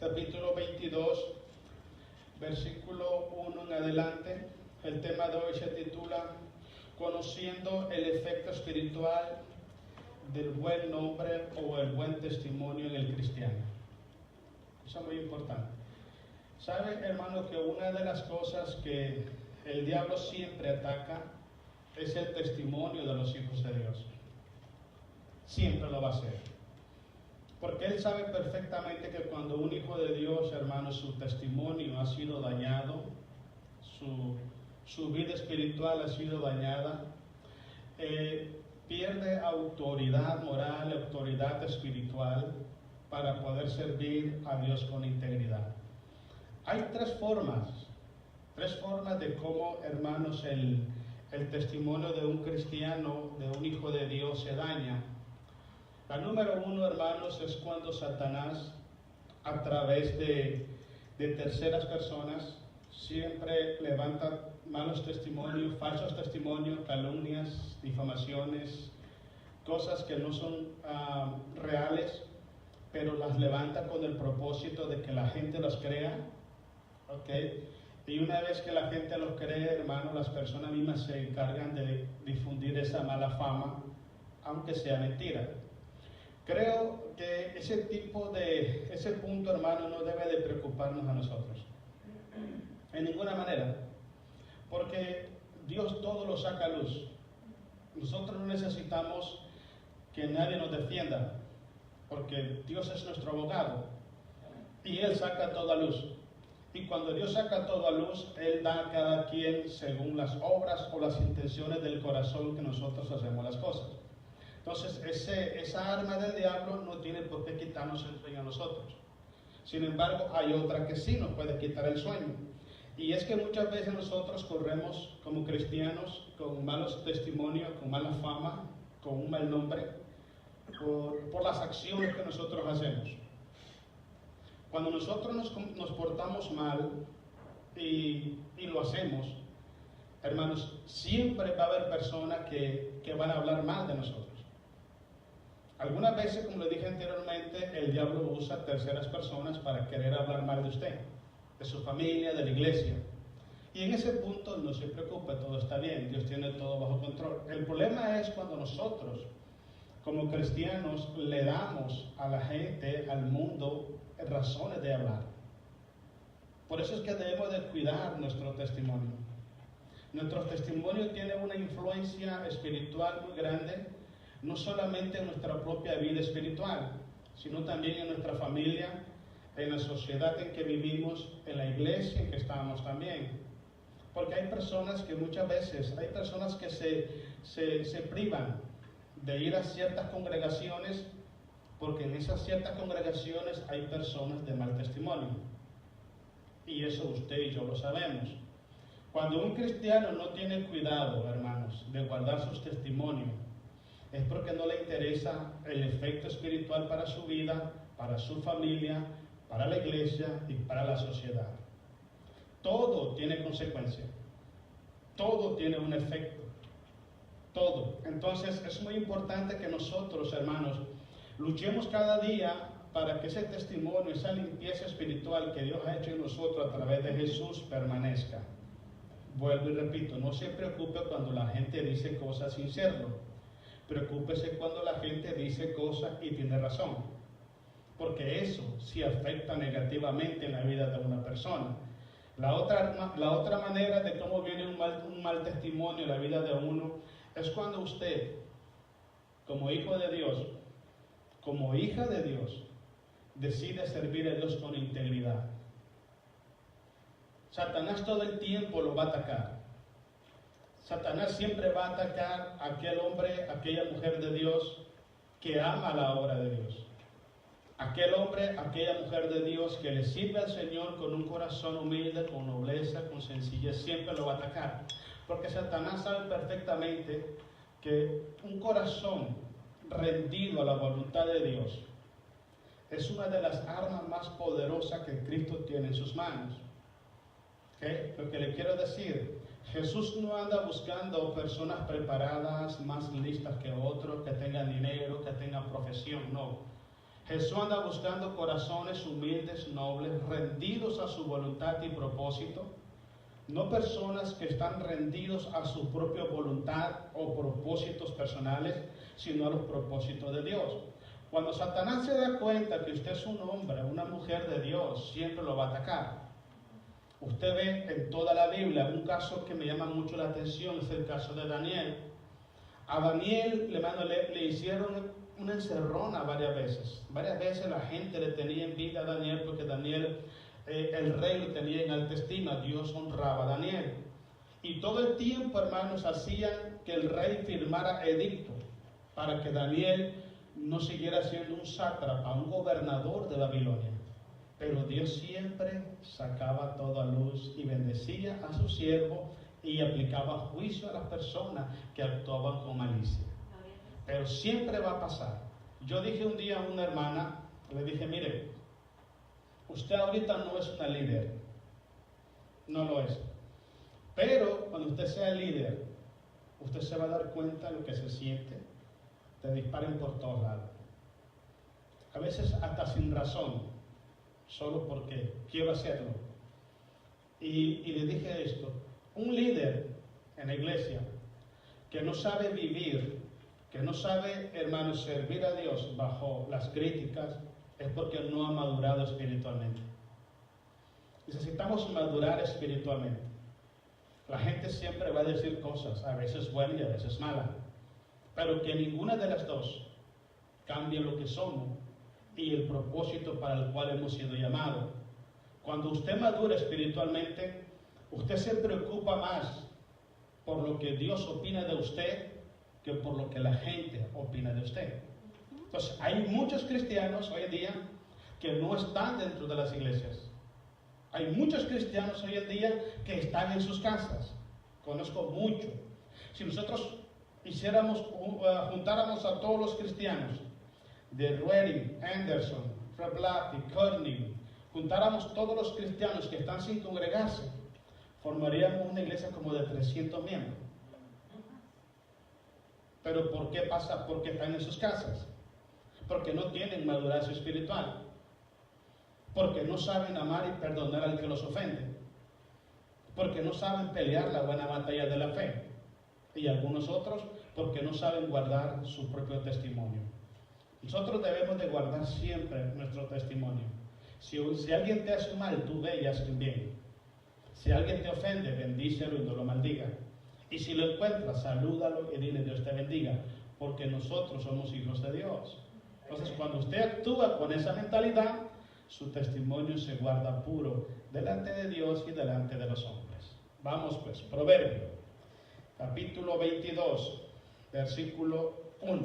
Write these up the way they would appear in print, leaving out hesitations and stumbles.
capítulo 22, versículo 1 en adelante. El tema de hoy se titula Conociendo el efecto espiritual del buen nombre o el buen testimonio en el cristiano. Eso es muy importante. ¿Sabe, hermano, que una de las cosas que el diablo siempre ataca es el testimonio de los hijos de Dios? Siempre lo va a hacer. Porque él sabe perfectamente que cuando un hijo de Dios, hermano, su testimonio ha sido dañado, su vida espiritual ha sido dañada, pierde autoridad moral, autoridad espiritual para poder servir a Dios con integridad. Hay tres formas de cómo, hermanos, el testimonio de un cristiano, de un hijo de Dios, se daña. La número uno, hermanos, es cuando Satanás, a través de terceras personas, siempre levanta malos testimonios, falsos testimonios, calumnias, difamaciones, cosas que no son reales, pero las levanta con el propósito de que la gente los crea, ¿ok? Y una vez que la gente los cree, hermano, las personas mismas se encargan de difundir esa mala fama, aunque sea mentira. Creo que ese punto, hermano, no debe de preocuparnos a nosotros, en ninguna manera, porque Dios todo lo saca a luz. Nosotros no necesitamos que nadie nos defienda, porque Dios es nuestro abogado y Él saca todo a luz. Y cuando Dios saca todo a luz, Él da a cada quien según las obras o las intenciones del corazón que nosotros hacemos las cosas. Entonces, esa arma del diablo no tiene por qué quitarnos el sueño a nosotros. Sin embargo, hay otra que sí nos puede quitar el sueño. Y es que muchas veces nosotros corremos como cristianos con malos testimonios, con mala fama, con un mal nombre, por las acciones que nosotros hacemos. Cuando nosotros nos portamos mal y lo hacemos, hermanos, siempre va a haber personas que van a hablar mal de nosotros. Algunas veces, como le dije anteriormente, el diablo usa terceras personas para querer hablar mal de usted, de su familia, de la iglesia. Y en ese punto no se preocupe, todo está bien, Dios tiene todo bajo control. El problema es cuando nosotros, como cristianos, le damos a la gente, al mundo, razones de hablar. Por eso es que debemos de cuidar nuestro testimonio. Nuestro testimonio tiene una influencia espiritual muy grande, no solamente en nuestra propia vida espiritual, sino también en nuestra familia, en la sociedad en que vivimos, en la iglesia en que estamos también. Porque hay personas que muchas veces, se privan de ir a ciertas congregaciones, porque en esas ciertas congregaciones hay personas de mal testimonio. Y eso usted y yo lo sabemos. Cuando un cristiano no tiene cuidado, hermanos, de guardar sus testimonios, es porque no le interesa el efecto espiritual para su vida, para su familia, para la iglesia y para la sociedad. Todo tiene consecuencia. Todo tiene un efecto. Todo. Entonces es muy importante que nosotros, hermanos, luchemos cada día para que ese testimonio, esa limpieza espiritual que Dios ha hecho en nosotros a través de Jesús permanezca. Vuelvo y repito, no se preocupe cuando la gente dice cosas sin serlo. Preocúpese cuando la gente dice cosas y tiene razón. Porque eso sí afecta negativamente en la vida de una persona. La otra manera de cómo viene un mal testimonio en la vida de uno es cuando usted, como hijo de Dios, como hija de Dios, decide servir a Dios con integridad. Satanás todo el tiempo lo va a atacar. Satanás siempre va a atacar a aquel hombre, a aquella mujer de Dios que ama la obra de Dios. Aquel hombre, aquella mujer de Dios que le sirve al Señor con un corazón humilde, con nobleza, con sencillez, siempre lo va a atacar. Porque Satanás sabe perfectamente que un corazón rendido a la voluntad de Dios es una de las armas más poderosas que Cristo tiene en sus manos. ¿Okay? Lo que le quiero decir, Jesús no anda buscando personas preparadas, más listas que otros, que tengan dinero, que tengan profesión, no. Jesús anda buscando corazones humildes, nobles, rendidos a su voluntad y propósito, no personas que están rendidos a su propia voluntad o propósitos personales, sino a los propósitos de Dios. Cuando Satanás se da cuenta que usted es un hombre, una mujer de Dios, siempre lo va a atacar. Usted ve en toda la Biblia un caso que me llama mucho la atención, es el caso de Daniel. A Daniel le hicieron una encerrona varias veces. Varias veces la gente le tenía envidia a Daniel porque Daniel, el rey lo tenía en alta estima. Dios honraba a Daniel. Y todo el tiempo, hermanos, hacían que el rey firmara edicto para que Daniel no siguiera siendo un sátrapa, un gobernador de Babilonia. Pero Dios siempre sacaba todo a luz y bendecía a su siervo y aplicaba juicio a las personas que actuaban con malicia. Pero siempre va a pasar. Yo dije un día a una hermana, le dije, mire, usted ahorita no es una líder, no lo es. Pero cuando usted sea líder, usted se va a dar cuenta de lo que se siente, te disparen por todos lados. A veces hasta sin razón, solo porque quiero hacerlo. Y le dije esto, un líder en la iglesia que no sabe vivir, que no sabe, hermanos, servir a Dios bajo las críticas, es porque no ha madurado espiritualmente. Necesitamos madurar espiritualmente. La gente siempre va a decir cosas, a veces buenas y a veces malas, pero que ninguna de las dos cambie lo que somos y el propósito para el cual hemos sido llamados. Cuando usted madura espiritualmente, usted se preocupa más por lo que Dios opina de usted que por lo que la gente opina de usted. Entonces, hay muchos cristianos hoy en día que no están dentro de las iglesias. Hay muchos cristianos hoy en día que están en sus casas. Conozco mucho. Si nosotros juntáramos a todos los cristianos de Reading, Anderson, Fred y Courtney, juntáramos todos los cristianos que están sin congregarse, formaríamos una iglesia como de 300 miembros. ¿Pero por qué pasa? Porque están en sus casas. Porque no tienen madurez espiritual. Porque no saben amar y perdonar al que los ofende. Porque no saben pelear la buena batalla de la fe. Y algunos otros porque no saben guardar su propio testimonio. Nosotros debemos de guardar siempre nuestro testimonio. Si alguien te hace mal, tú ve y haz el bien. Si alguien te ofende, bendícelo y no lo maldiga. Y si lo encuentras, salúdalo y dile Dios te bendiga, porque nosotros somos hijos de Dios. Entonces, cuando usted actúa con esa mentalidad, su testimonio se guarda puro delante de Dios y delante de los hombres. Vamos pues, Proverbio, capítulo 22, versículo 1.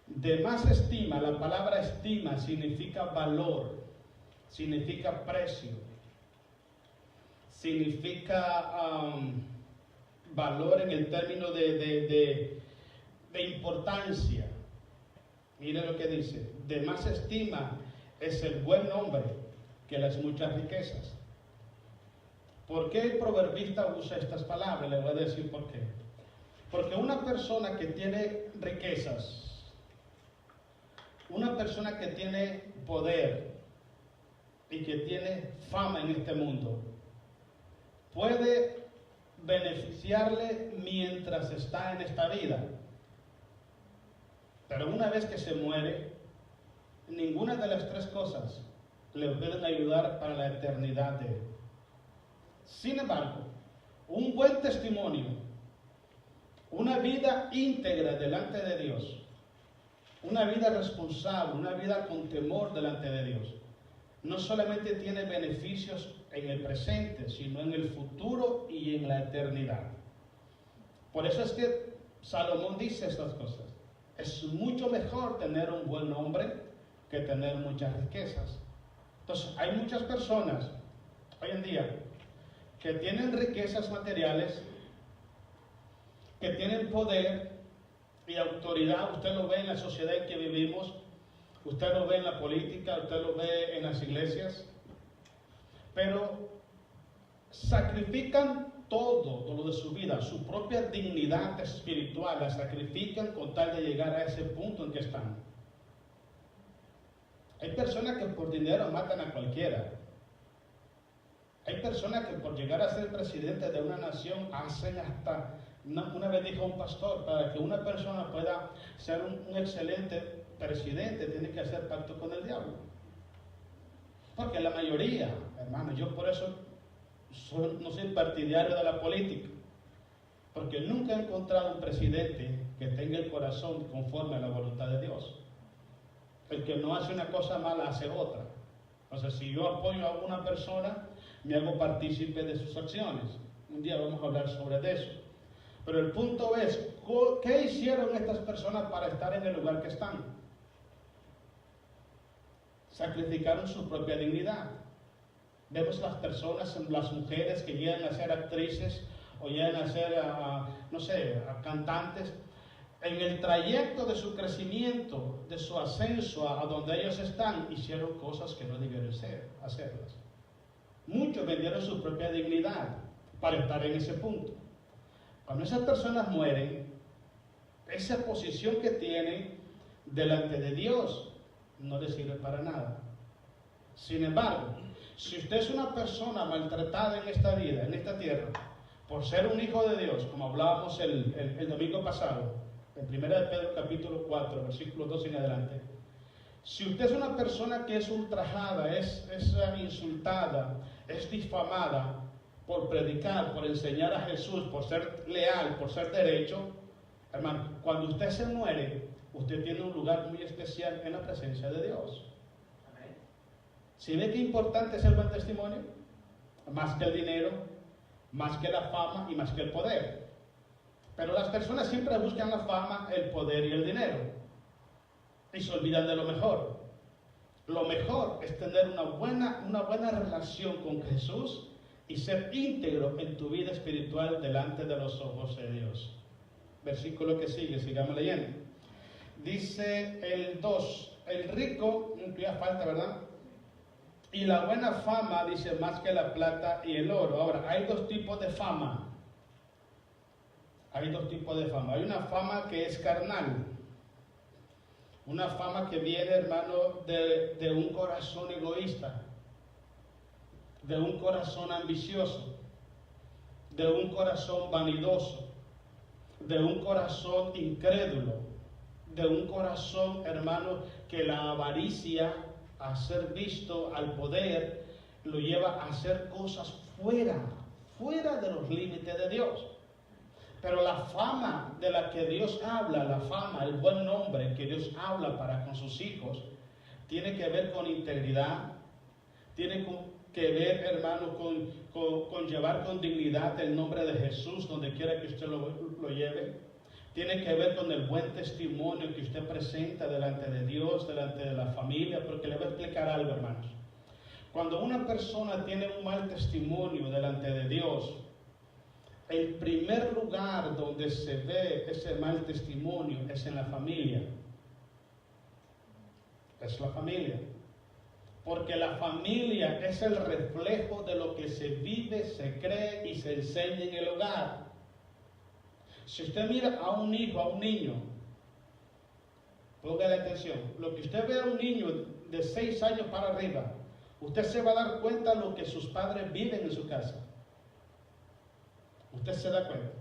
De más estima, la palabra estima significa valor, significa precio, significa valor en el término de importancia. Mire lo que dice, de más estima es el buen nombre que las muchas riquezas. ¿Por qué el proverbista usa estas palabras? Le voy a decir por qué. Porque una persona que tiene riquezas, una persona que tiene poder y que tiene fama en este mundo, puede beneficiarle mientras está en esta vida. Pero una vez que se muere, ninguna de las tres cosas le pueden ayudar para la eternidad de él. Sin embargo, un buen testimonio, una vida íntegra delante de Dios, una vida responsable, una vida con temor delante de Dios, no solamente tiene beneficios en el presente, sino en el futuro y en la eternidad. Por eso es que Salomón dice estas cosas. Es mucho mejor tener un buen nombre que tener muchas riquezas. Entonces, hay muchas personas hoy en día que tienen riquezas materiales, que tienen poder y autoridad. Usted lo ve en la sociedad en que vivimos, usted lo ve en la política, usted lo ve en las iglesias, pero sacrifican todo lo de su vida, su propia dignidad espiritual, la sacrifican con tal de llegar a ese punto en que están. Hay personas que por dinero matan a cualquiera. Hay personas que por llegar a ser presidente de una nación hacen hasta... Una vez dijo un pastor, para que una persona pueda ser un excelente presidente, tiene que hacer pacto con el diablo. Porque la mayoría, hermano, yo por eso no soy partidario de la política. Porque nunca he encontrado un presidente que tenga el corazón conforme a la voluntad de Dios. El que no hace una cosa mala hace otra. O sea, si yo apoyo a una persona, me hago partícipe de sus acciones. Un día vamos a hablar sobre eso. Pero el punto es, ¿qué hicieron estas personas para estar en el lugar que están? Sacrificaron su propia dignidad. Vemos las personas, las mujeres que llegan a ser actrices o llegan a ser, cantantes. En el trayecto de su crecimiento, de su ascenso a donde ellos están, hicieron cosas que no debieron hacerlas. Muchos vendieron su propia dignidad para estar en ese punto. Cuando esas personas mueren, esa posición que tienen delante de Dios no les sirve para nada. Sin embargo, si usted es una persona maltratada en esta vida, en esta tierra, por ser un hijo de Dios, como hablábamos el domingo pasado, en 1 de Pedro capítulo 4, versículo 2 en adelante, si usted es una persona que es ultrajada, es insultada, es difamada por predicar, por enseñar a Jesús, por ser leal, por ser derecho, hermano, cuando usted se muere, usted tiene un lugar muy especial en la presencia de Dios. Amén. ¿Sí ve qué importante es el buen testimonio? Más que el dinero, más que la fama y más que el poder. Pero las personas siempre buscan la fama, el poder y el dinero. Y se olvidan de lo mejor. Lo mejor es tener una buena relación con Jesús y ser íntegro en tu vida espiritual delante de los ojos de Dios. Versículo que sigue, sigamos leyendo. Dice el 2, el rico, ya falta, ¿verdad? Y la buena fama, dice, más que la plata y el oro. Ahora, hay dos tipos de fama. Hay dos tipos de fama. Hay una fama que es carnal. Una fama que viene, hermano, de un corazón egoísta, de un corazón ambicioso, de un corazón vanidoso, de un corazón incrédulo, de un corazón, hermano, que la avaricia, a ser visto, al poder, lo lleva a hacer cosas fuera de los límites de Dios. Pero la fama de la que Dios habla, la fama, el buen nombre que Dios habla para con sus hijos, tiene que ver con integridad, tiene que ver, hermano, con llevar con dignidad el nombre de Jesús donde quiera que usted lo lleve. Tiene que ver con el buen testimonio que usted presenta delante de Dios, delante de la familia, porque le voy a explicar algo, hermanos. Cuando una persona tiene un mal testimonio delante de Dios, el primer lugar donde se ve ese mal testimonio es en la familia. Es la familia. Porque la familia es el reflejo de lo que se vive, se cree y se enseña en el hogar. Si usted mira a un hijo, a un niño, póngale atención, lo que usted ve a un niño de 6 años para arriba, usted se va a dar cuenta de lo que sus padres viven en su casa. Usted se da cuenta.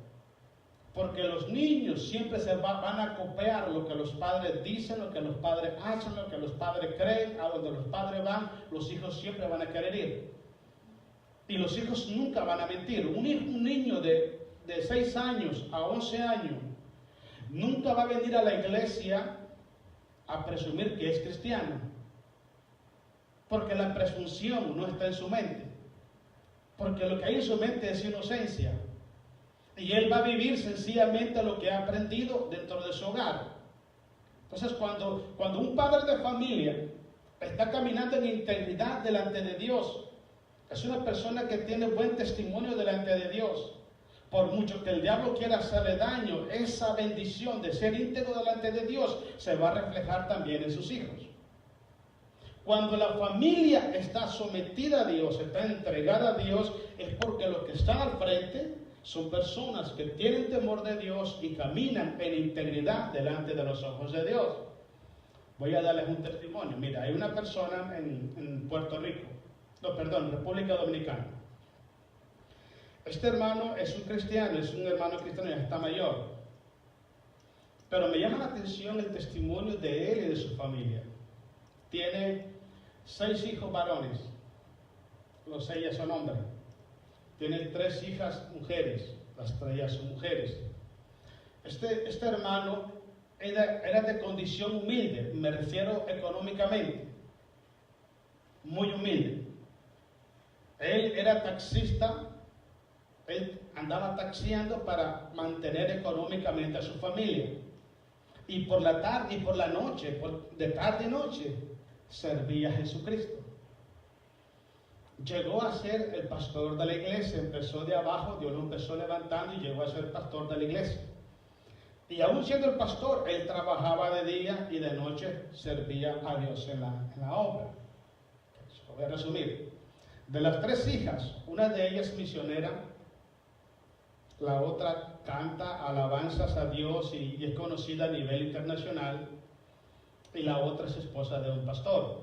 Porque los niños siempre van a copiar lo que los padres dicen, lo que los padres hacen, lo que los padres creen, a donde los padres van, los hijos siempre van a querer ir. Y los hijos nunca van a mentir. Un niño de 6 años a 11 años nunca va a venir a la iglesia a presumir que es cristiano. Porque la presunción no está en su mente. Porque lo que hay en su mente es inocencia. Y él va a vivir sencillamente lo que ha aprendido dentro de su hogar. Entonces, cuando un padre de familia está caminando en integridad delante de Dios, es una persona que tiene buen testimonio delante de Dios. Por mucho que el diablo quiera hacerle daño, esa bendición de ser íntegro delante de Dios se va a reflejar también en sus hijos. Cuando la familia está sometida a Dios, está entregada a Dios, es porque los que están al frente son personas que tienen temor de Dios y caminan en integridad delante de los ojos de Dios. Voy a darles un testimonio. Mira, hay una persona en Puerto Rico, no, perdón, República Dominicana. Este hermano es un cristiano, es un hermano cristiano, ya está mayor. Pero me llama la atención el testimonio de él y de su familia. Tiene 6 hijos varones, los 6 ya son hombres. Tiene 3 hijas mujeres, las 3 ya son mujeres. Este hermano era de condición humilde, me refiero económicamente, muy humilde. Él era taxista, él andaba taxiando para mantener económicamente a su familia. Y por la tarde y por la noche, de tarde y noche, servía a Jesucristo. Llegó a ser el pastor de la iglesia, empezó de abajo, Dios lo empezó levantando y llegó a ser pastor de la iglesia. Y aún siendo el pastor, él trabajaba de día y de noche servía a Dios en la obra. Lo voy a resumir. De las 3 hijas, una de ellas es misionera, la otra canta alabanzas a Dios y es conocida a nivel internacional, y la otra es esposa de un pastor.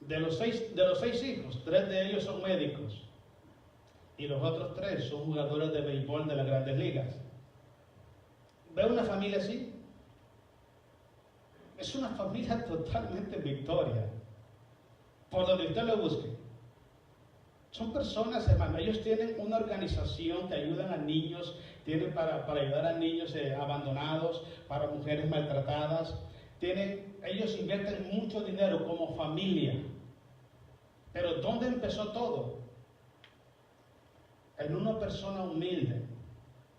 De los 6 hijos, 3 de ellos son médicos y los otros 3 son jugadores de béisbol de las grandes ligas. ¿Ve una familia así? Es una familia totalmente victoria, por donde usted lo busque. Son personas, hermano, ellos tienen una organización que ayudan a niños, tienen para ayudar a niños abandonados, para mujeres maltratadas. Ellos invierten mucho dinero como familia. Pero ¿dónde empezó todo? En una persona humilde,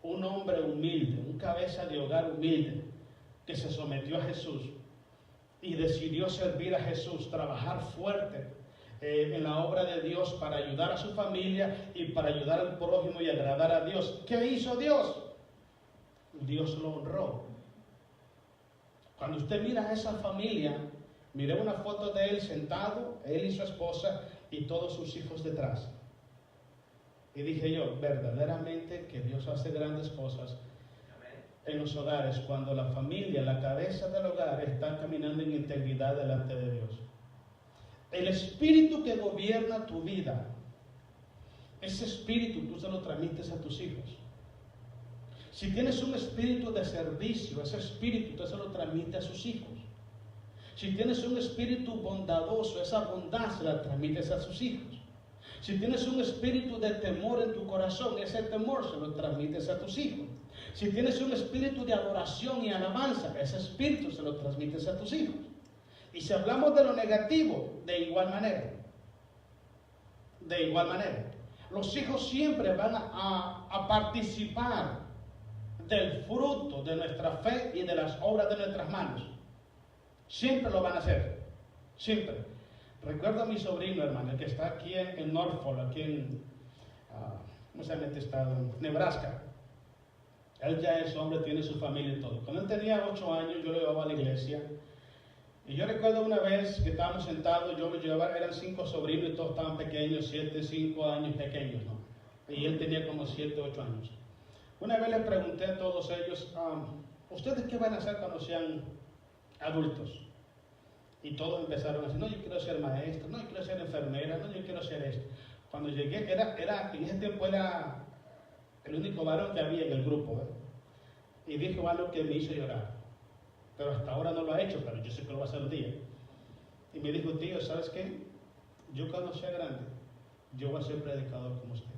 un hombre humilde, un cabeza de hogar humilde, que se sometió a Jesús y decidió servir a Jesús, trabajar fuerte en la obra de Dios para ayudar a su familia y para ayudar al prójimo y agradar a Dios. ¿Qué hizo Dios? Dios lo honró. Cuando usted mira a esa familia, miré una foto de él sentado, él y su esposa y todos sus hijos detrás. Y dije yo, verdaderamente que Dios hace grandes cosas en los hogares cuando la familia, la cabeza del hogar, está caminando en integridad delante de Dios. El espíritu que gobierna tu vida, ese espíritu tú se lo transmites a tus hijos. Si tienes un espíritu de servicio, ese espíritu tú se lo transmites a sus hijos. Si tienes un espíritu bondadoso, esa bondad se la transmites a sus hijos. Si tienes un espíritu de temor en tu corazón, ese temor se lo transmites a tus hijos. Si tienes un espíritu de adoración y alabanza, ese espíritu se lo transmites a tus hijos. Y si hablamos de lo negativo, de igual manera. De igual manera. Los hijos siempre van a participar del fruto de nuestra fe y de las obras de nuestras manos. Siempre lo van a hacer. Siempre. Recuerdo a mi sobrino, hermano, el que está aquí en Norfolk, aquí en, ¿cómo se llama este estado? Nebraska. Él ya es hombre, tiene su familia y todo. Cuando él tenía 8 años, yo lo llevaba a la iglesia. Y yo recuerdo una vez que estábamos sentados, yo lo llevaba, eran 5 sobrinos y todos estaban pequeños, 7, 5 años pequeños, ¿no? Y él tenía como 7, 8 años. Una vez le pregunté a todos ellos, ¿ustedes qué van a hacer cuando sean adultos? Y todos empezaron a decir, no, yo quiero ser maestra, no, yo quiero ser enfermera, no, yo quiero ser esto. Cuando llegué, en ese tiempo era el único varón que había en el grupo, ¿eh? Y dijo algo que me hizo llorar. Pero hasta ahora no lo ha hecho, pero yo sé que lo va a hacer un día. Y me dijo, tío, ¿sabes qué? Yo cuando sea grande, yo voy a ser predicador como usted.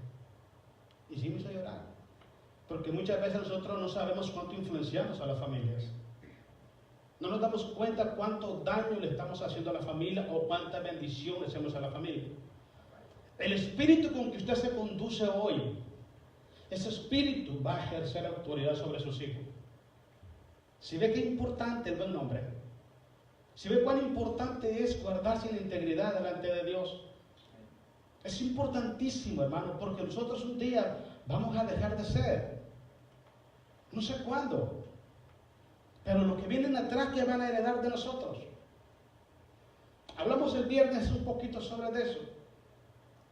Y sí me hizo llorar. Porque muchas veces nosotros no sabemos cuánto influenciamos a las familias. No nos damos cuenta cuánto daño le estamos haciendo a la familia o cuánta bendición le hacemos a la familia. El espíritu con que usted se conduce hoy, ese espíritu va a ejercer autoridad sobre sus hijos. Si ve qué importante el buen nombre, si ve cuán importante es guardarse en la integridad delante de Dios, es importantísimo, hermano, porque nosotros un día vamos a dejar de ser. No sé cuándo, pero los que vienen atrás, ¿qué van a heredar de nosotros? Hablamos el viernes un poquito sobre eso.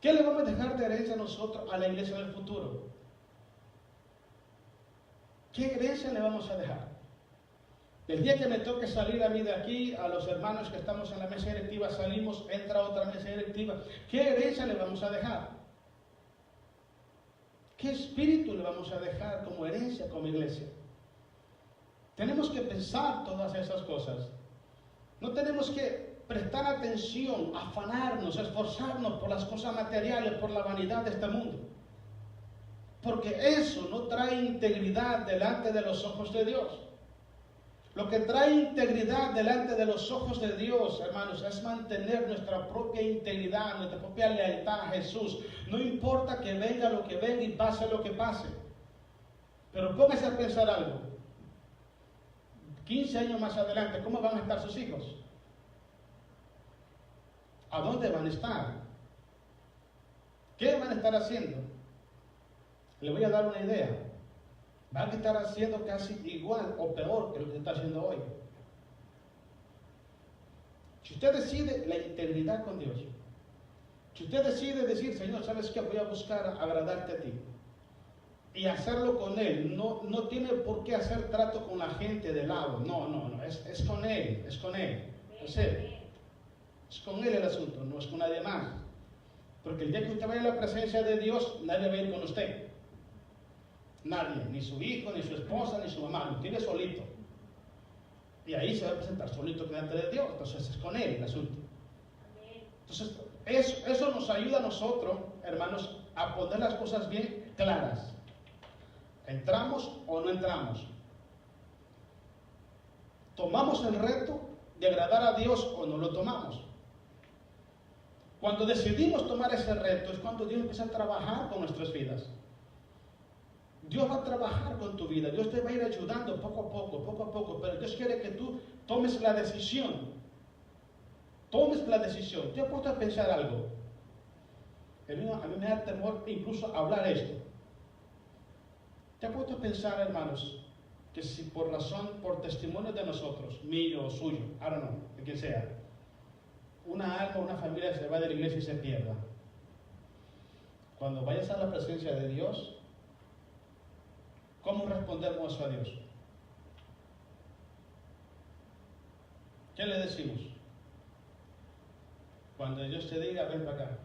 ¿Qué le vamos a dejar de herencia a nosotros, a la iglesia del futuro? ¿Qué herencia le vamos a dejar? El día que me toque salir a mí de aquí, a los hermanos que estamos en la mesa directiva, salimos, entra otra mesa directiva. ¿Qué herencia le vamos a dejar? ¿Qué espíritu le vamos a dejar como herencia, como iglesia? Tenemos que pensar todas esas cosas. No tenemos que prestar atención, afanarnos, esforzarnos por las cosas materiales, por la vanidad de este mundo. Porque eso no trae integridad delante de los ojos de Dios. Lo que trae integridad delante de los ojos de Dios, hermanos, es mantener nuestra propia integridad, nuestra propia lealtad a Jesús. No importa que venga lo que venga y pase lo que pase. Pero póngase a pensar algo. 15 años más adelante, ¿cómo van a estar sus hijos? ¿A dónde van a estar? ¿Qué van a estar haciendo? Le voy a dar una idea. Van a estar haciendo casi igual o peor que lo que se está haciendo hoy. Si usted decide la integridad con Dios, si usted decide decir, Señor, ¿sabes qué? Voy a buscar agradarte a ti y hacerlo con Él. No tiene por qué hacer trato con la gente de lado. No. Es con Él, es con Él. Es con Él el asunto, no es con nadie más. Porque el día que usted vaya a la presencia de Dios, nadie va a ir con usted. Nadie, ni su hijo, ni su esposa, ni su mamá, lo tiene solito. Y ahí se va a presentar solito delante de Dios. Entonces es con Él el asunto. Entonces eso nos ayuda a nosotros, hermanos, a poner las cosas bien claras. ¿Entramos o no entramos? ¿Tomamos el reto de agradar a Dios o no lo tomamos? Cuando decidimos tomar ese reto es cuando Dios empieza a trabajar con nuestras vidas. Dios va a trabajar con tu vida, Dios te va a ir ayudando poco a poco, pero Dios quiere que tú tomes la decisión. Tomes la decisión. Yo he puesto a pensar algo. A mí me da temor incluso hablar esto. Te he puesto a pensar, hermanos, que si por testimonio de nosotros, mío o suyo, I don't know, de quien sea, una alma, una familia se va de la iglesia y se pierda. Cuando vayas a la presencia de Dios, ¿cómo respondemos eso a Dios? ¿Qué le decimos? Cuando Dios te diga, ven para acá.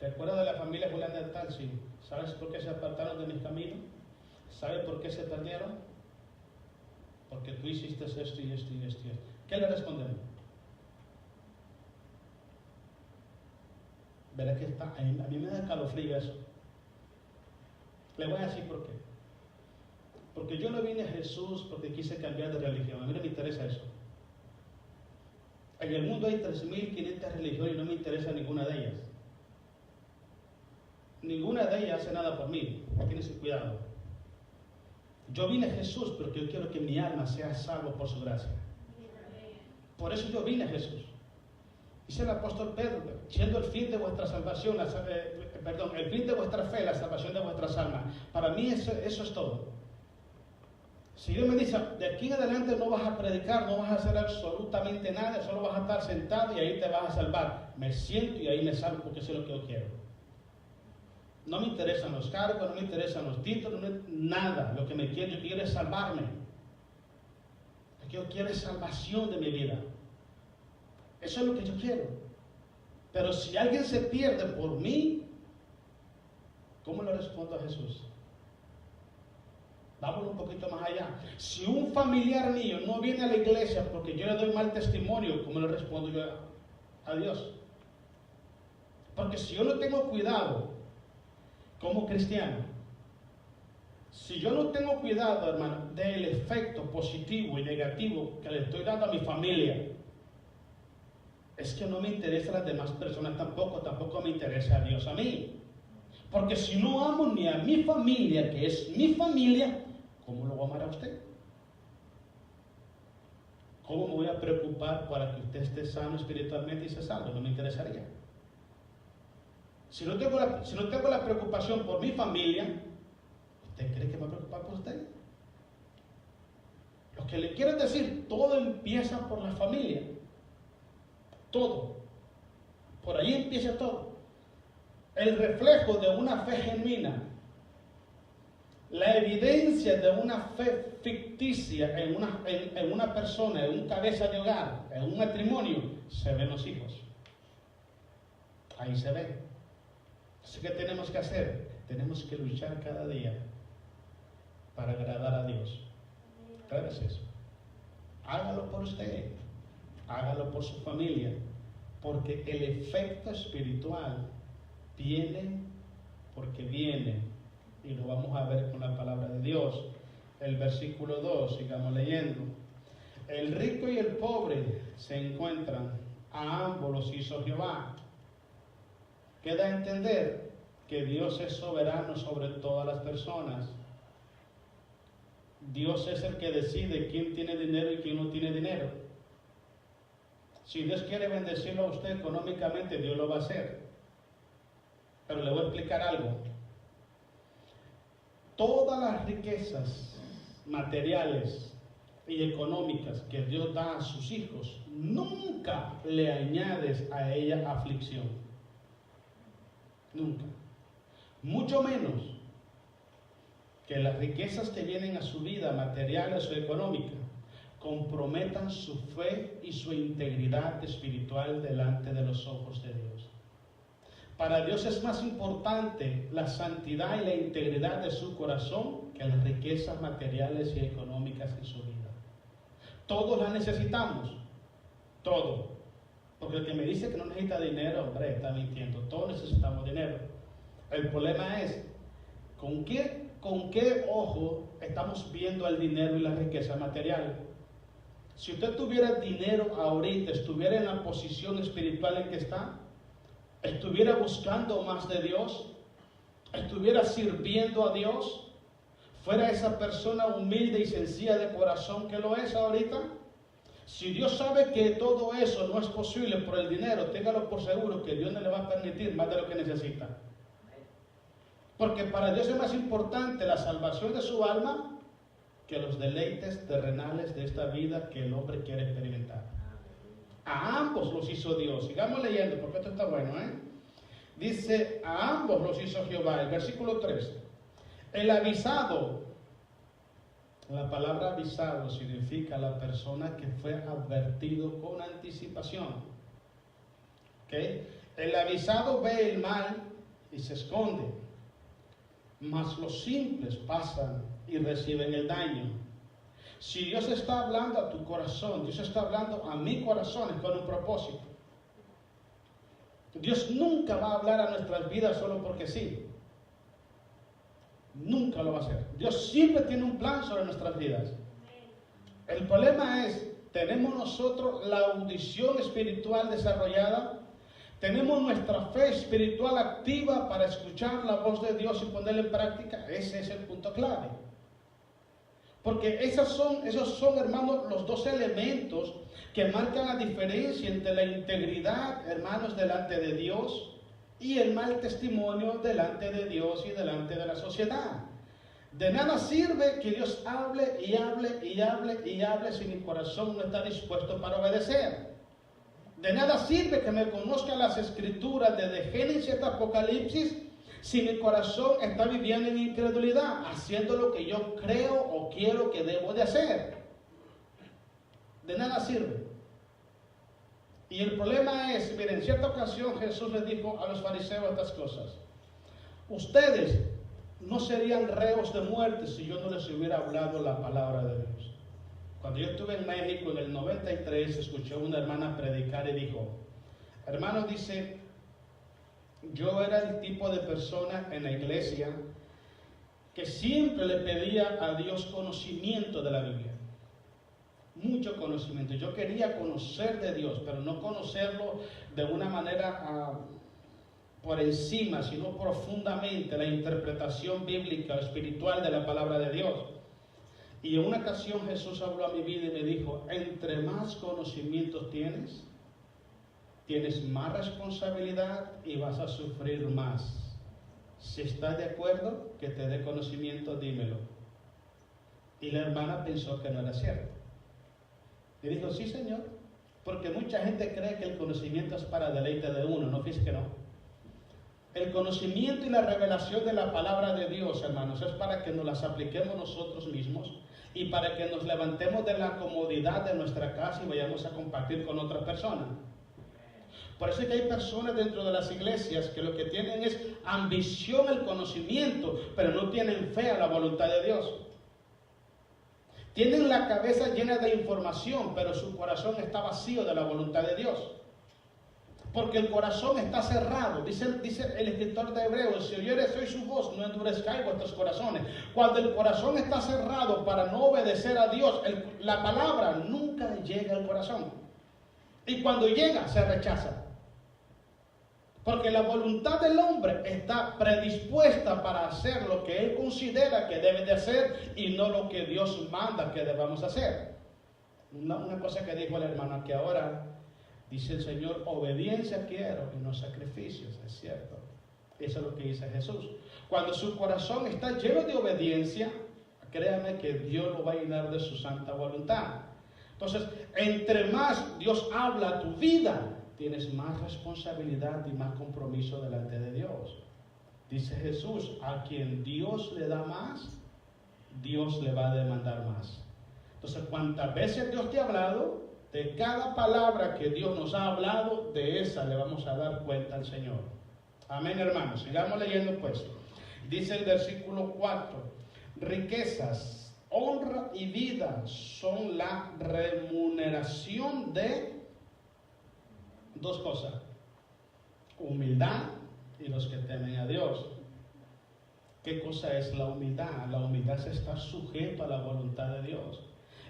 ¿Te acuerdas de la familia fulana de tal? Sí. ¿Sabes por qué se apartaron de mis caminos? ¿Sabes por qué se perdieron? Porque tú hiciste esto y esto y esto. ¿Qué le respondemos? Verá que a mí me da calofrío eso. Le voy a decir por qué. Porque yo no vine a Jesús porque quise cambiar de religión. A mí no me interesa eso. En el mundo hay 3.500 religiones y no me interesa ninguna de ellas. Ninguna de ellas hace nada por mí. Tienes cuidado. Yo vine a Jesús porque yo quiero que mi alma sea salva por su gracia. Por eso yo vine a Jesús. Dice el apóstol Pedro, siendo el fin de vuestra salvación, el fin de vuestra fe, la salvación de vuestras almas. Para mí eso es todo. Si Dios me dice, de aquí en adelante no vas a predicar, no vas a hacer absolutamente nada, solo vas a estar sentado y ahí te vas a salvar. Me siento y ahí me salvo porque eso es lo que yo quiero. No me interesan los cargos, no me interesan los títulos, nada. Lo que yo quiero es salvarme. Lo que yo quiero es salvación de mi vida. Eso es lo que yo quiero. Pero si alguien se pierde por mí, ¿cómo le respondo a Jesús? Vámonos un poquito más allá. Si un familiar mío no viene a la iglesia porque yo le doy mal testimonio, ¿cómo le respondo yo a Dios? Porque si yo no tengo cuidado como cristiano, si yo no tengo cuidado, hermano, del efecto positivo y negativo que le estoy dando a mi familia, es que no me interesa a las demás personas tampoco me interesa a Dios a mí. Porque si no amo ni a mi familia, que es mi familia, ¿cómo lo voy a amar a usted? ¿Cómo me voy a preocupar para que usted esté sano espiritualmente y se salve? No me interesaría. Si no tengo la preocupación por mi familia, ¿usted cree que me va a preocupar por usted? Lo que le quiero decir, todo empieza por la familia. Todo. Por ahí empieza todo. El reflejo de una fe genuina La evidencia de una fe ficticia en una persona, en un cabeza de hogar, en un matrimonio, se ven los hijos. Ahí se ve. Entonces, ¿qué tenemos que hacer? Tenemos que luchar cada día para agradar a Dios. Cada vez eso. Hágalo por usted, hágalo por su familia, porque el efecto espiritual viene porque viene, y lo vamos a ver con la palabra de Dios. El versículo 2, sigamos leyendo. El rico y el pobre se encuentran, a ambos los hizo Jehová. Queda a entender que Dios es soberano sobre todas las personas. Dios es el que decide quién tiene dinero y quién no tiene dinero. Si Dios quiere bendecirlo a usted económicamente, Dios lo va a hacer. Pero le voy a explicar algo. Todas las riquezas materiales y económicas que Dios da a sus hijos, nunca le añades a ella aflicción. Nunca. Mucho menos que las riquezas que vienen a su vida, materiales o económicas, comprometan su fe y su integridad espiritual delante de los ojos de Dios. Para Dios es más importante la santidad y la integridad de su corazón que las riquezas materiales y económicas en su vida. Todos las necesitamos, todo. Porque el que me dice que no necesita dinero, hombre, está mintiendo. Todos necesitamos dinero. El problema es, ¿con qué ojo estamos viendo el dinero y la riqueza material? Si usted tuviera dinero ahorita, estuviera en la posición espiritual en que está, estuviera buscando más de Dios, estuviera sirviendo a Dios, fuera esa persona humilde y sencilla de corazón que lo es ahorita. Si Dios sabe que todo eso no es posible por el dinero, téngalo por seguro que Dios no le va a permitir más de lo que necesita. Porque para Dios es más importante la salvación de su alma que los deleites terrenales de esta vida que el hombre quiere experimentar. A ambos los hizo Dios. Sigamos leyendo porque esto está bueno, Dice, a ambos los hizo Jehová. El versículo 3. El avisado. La palabra avisado significa la persona que fue advertido con anticipación. ¿Okay? El avisado ve el mal y se esconde, mas los simples pasan y reciben el daño. Si Dios está hablando a tu corazón, Dios está hablando a mi corazón, es con un propósito. Dios nunca va a hablar a nuestras vidas solo porque sí. Nunca lo va a hacer. Dios siempre tiene un plan sobre nuestras vidas. El problema es, ¿tenemos nosotros la audición espiritual desarrollada? ¿Tenemos nuestra fe espiritual activa para escuchar la voz de Dios y ponerla en práctica? Ese es el punto clave. Porque esos son, hermanos, los dos elementos que marcan la diferencia entre la integridad, hermanos, delante de Dios y el mal testimonio delante de Dios y delante de la sociedad. De nada sirve que Dios hable y hable y hable y hable si mi corazón no está dispuesto para obedecer. De nada sirve que me conozca las escrituras desde Génesis hasta Apocalipsis si mi corazón está viviendo en incredulidad, haciendo lo que yo creo o quiero que debo de hacer. De nada sirve. Y el problema es, miren, en cierta ocasión Jesús les dijo a los fariseos estas cosas. Ustedes no serían reos de muerte si yo no les hubiera hablado la palabra de Dios. Cuando yo estuve en México en el 93, escuché a una hermana predicar y dijo, hermano, dice, yo era el tipo de persona en la iglesia que siempre le pedía a Dios conocimiento de la Biblia. Mucho conocimiento. Yo quería conocer de Dios, pero no conocerlo de una manera por encima, sino profundamente, la interpretación bíblica o espiritual de la palabra de Dios. Y en una ocasión Jesús habló a mi vida y me dijo, entre más conocimientos tienes más responsabilidad y vas a sufrir más. Si estás de acuerdo, que te dé conocimiento, dímelo. Y la hermana pensó que no era cierto. Y dijo, sí, Señor, porque mucha gente cree que el conocimiento es para deleite de uno, no, fíjese que no. El conocimiento y la revelación de la palabra de Dios, hermanos, es para que nos las apliquemos nosotros mismos y para que nos levantemos de la comodidad de nuestra casa y vayamos a compartir con otras personas. Por eso es que hay personas dentro de las iglesias que lo que tienen es ambición al conocimiento, pero no tienen fe a la voluntad de Dios. Tienen la cabeza llena de información, pero su corazón está vacío de la voluntad de Dios. Porque el corazón está cerrado. Dice el escritor de Hebreos: si oyeres hoy su voz, no endurezcáis vuestros corazones. Cuando el corazón está cerrado para no obedecer a Dios, la palabra nunca llega al corazón. Y cuando llega, se rechaza. Porque la voluntad del hombre está predispuesta para hacer lo que él considera que debe de hacer y no lo que Dios manda que debamos hacer. Una cosa que dijo el hermano que ahora dice el Señor: obediencia quiero y no sacrificios. Es cierto. Eso es lo que dice Jesús. Cuando su corazón está lleno de obediencia, créame que Dios lo va a llenar de su santa voluntad. Entonces, entre más Dios habla a tu vida, tienes más responsabilidad y más compromiso delante de Dios. Dice Jesús: a quien Dios le da más, Dios le va a demandar más. Entonces, cuantas veces Dios te ha hablado, de cada palabra que Dios nos ha hablado, de esa le vamos a dar cuenta al Señor. Amén, hermanos. Sigamos leyendo pues. Dice el versículo 4: riquezas, honra y vida son la remuneración de dos cosas: humildad y los que temen a Dios. ¿Qué cosa es la humildad? La humildad es estar sujeto a la voluntad de Dios.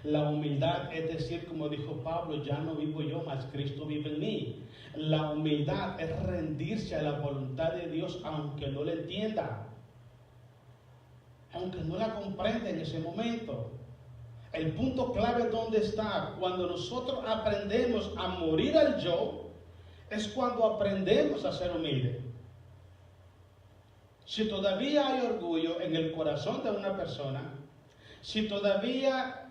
La humildad es decir, como dijo Pablo: ya no vivo yo, mas Cristo vive en mí. La humildad es rendirse a la voluntad de Dios aunque no la entienda, aunque no la comprenda en ese momento. El punto clave ¿dónde está? Cuando nosotros aprendemos a morir al yo, es cuando aprendemos a ser humildes. Si todavía hay orgullo en el corazón de una persona, si todavía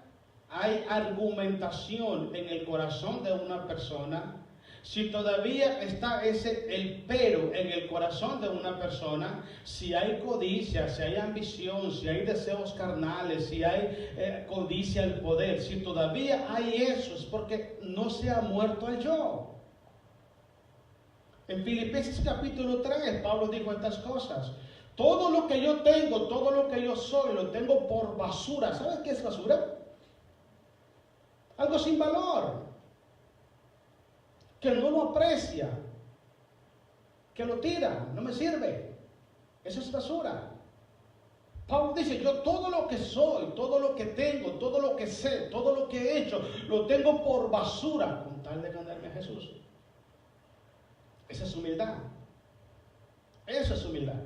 hay argumentación en el corazón de una persona, si todavía está el pero en el corazón de una persona, si hay codicia, si hay ambición, si hay deseos carnales, si hay codicia al poder, si todavía hay eso, es porque no se ha muerto el yo. En Filipenses capítulo 3, Pablo dijo estas cosas: todo lo que yo tengo, todo lo que yo soy, lo tengo por basura. ¿Sabes qué es basura? Algo sin valor, que no lo aprecia, que lo tira, no me sirve. Eso es basura. Pablo dice: yo todo lo que soy, todo lo que tengo, todo lo que sé, todo lo que he hecho, lo tengo por basura con tal de ganarme a Jesús. Esa es humildad. Eso es humildad.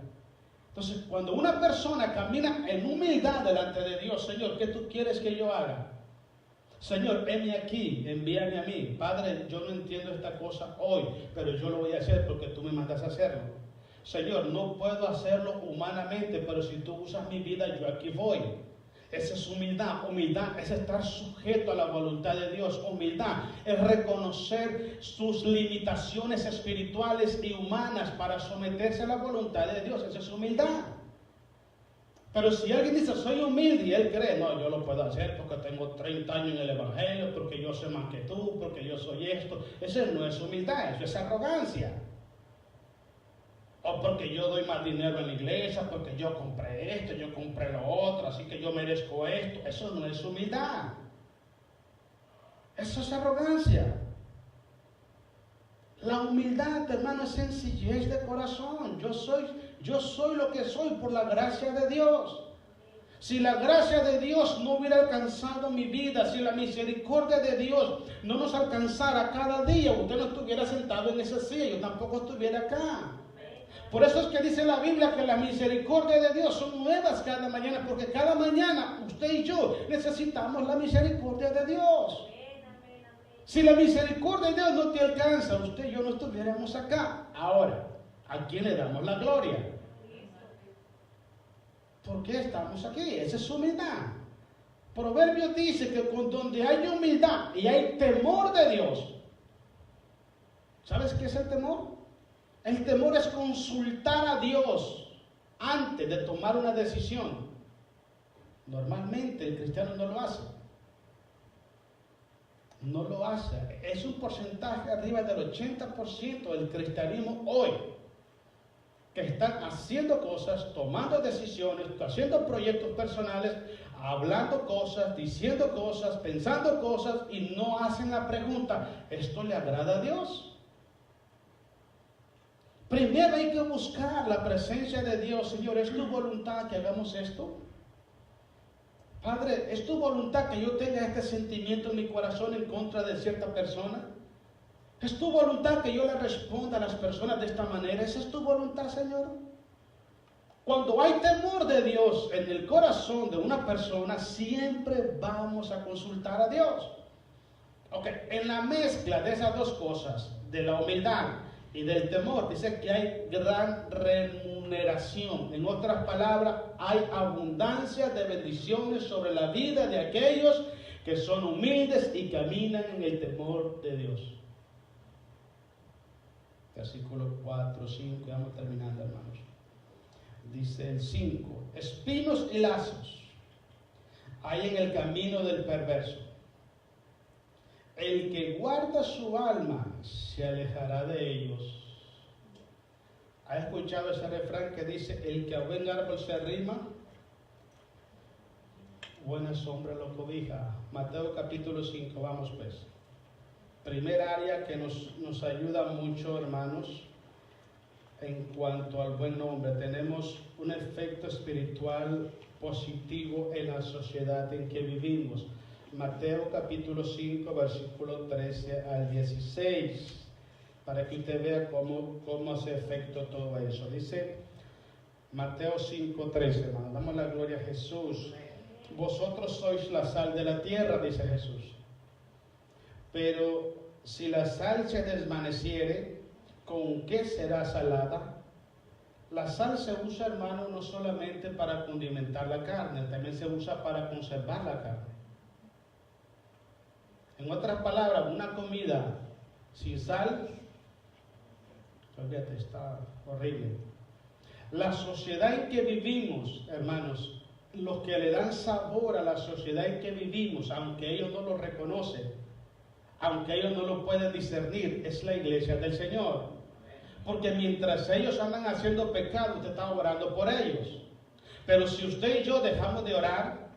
Entonces, cuando una persona camina en humildad delante de Dios: Señor, ¿qué tú quieres que yo haga? Señor, heme aquí, envíame a mí. Padre, yo no entiendo esta cosa hoy, pero yo lo voy a hacer porque tú me mandas a hacerlo. Señor, no puedo hacerlo humanamente, pero si tú usas mi vida, yo aquí voy. Esa es humildad. Humildad es estar sujeto a la voluntad de Dios. Humildad es reconocer sus limitaciones espirituales y humanas para someterse a la voluntad de Dios. Esa es humildad. Pero si alguien dice: soy humilde, y él cree: no, yo lo puedo hacer porque tengo 30 años en el evangelio, porque yo sé más que tú, porque yo soy esto. Eso no es humildad, eso es arrogancia. O porque yo doy más dinero en la iglesia, porque yo compré esto, yo compré lo otro, así que yo merezco esto. Eso no es humildad. Eso es arrogancia. La humildad, hermano, es sencillez de corazón. Yo soy lo que soy por la gracia de Dios. Si la gracia de Dios no hubiera alcanzado mi vida, si la misericordia de Dios no nos alcanzara cada día, usted no estuviera sentado en esa silla, yo tampoco estuviera acá. Por eso es que dice la Biblia que la misericordia de Dios son nuevas cada mañana, porque cada mañana usted y yo necesitamos la misericordia de Dios. Si la misericordia de Dios no te alcanza, usted y yo no estuviéramos acá. Ahora, ¿a quién le damos la gloria? ¿Por qué estamos aquí? Esa es humildad. Proverbios dice que con donde hay humildad y hay temor de Dios, ¿sabes qué es el temor? El temor es consultar a Dios antes de tomar una decisión. Normalmente el cristiano no lo hace. No lo hace. Es un porcentaje arriba del 80% del cristianismo hoy que están haciendo cosas, tomando decisiones, haciendo proyectos personales, hablando cosas, diciendo cosas, pensando cosas y no hacen la pregunta, ¿esto le agrada a Dios? Primero hay que buscar la presencia de Dios. Señor, ¿es tu voluntad que hagamos esto? Padre, ¿es tu voluntad que yo tenga este sentimiento en mi corazón en contra de cierta persona? ¿Es tu voluntad que yo le responda a las personas de esta manera? ¿Esa es tu voluntad, Señor? Cuando hay temor de Dios en el corazón de una persona, siempre vamos a consultar a Dios. Ok, en la mezcla de esas dos cosas, de la humildad y del temor, dice que hay gran remuneración. En otras palabras, hay abundancia de bendiciones sobre la vida de aquellos que son humildes y caminan en el temor de Dios. Versículo 4, 5, ya vamos terminando, hermanos. Dice el 5, espinos y lazos hay en el camino del perverso. El que guarda su alma se alejará de ellos. ¿Ha escuchado ese refrán que dice, el que a buen árbol se arrima, buena sombra lo cobija? Mateo capítulo 5, vamos pues. Primer área que nos ayuda mucho, hermanos, en cuanto al buen nombre. Tenemos un efecto espiritual positivo en la sociedad en que vivimos. Mateo capítulo 5, versículo 13 al 16, para que usted vea cómo hace efecto todo eso. Dice Mateo 5, 13, hermano, damos la gloria a Jesús. Vosotros sois la sal de la tierra, dice Jesús. Pero si la sal se desvaneciere, ¿con qué será salada? La sal se usa, hermano, no solamente para condimentar la carne, también se usa para conservar la carne. En otras palabras, una comida sin sal, fíjate, está horrible. La sociedad en que vivimos, hermanos, los que le dan sabor a la sociedad en que vivimos, aunque ellos no lo reconocen, aunque ellos no lo pueden discernir, es la iglesia del Señor. Porque mientras ellos andan haciendo pecado, usted está orando por ellos. Pero si usted y yo dejamos de orar,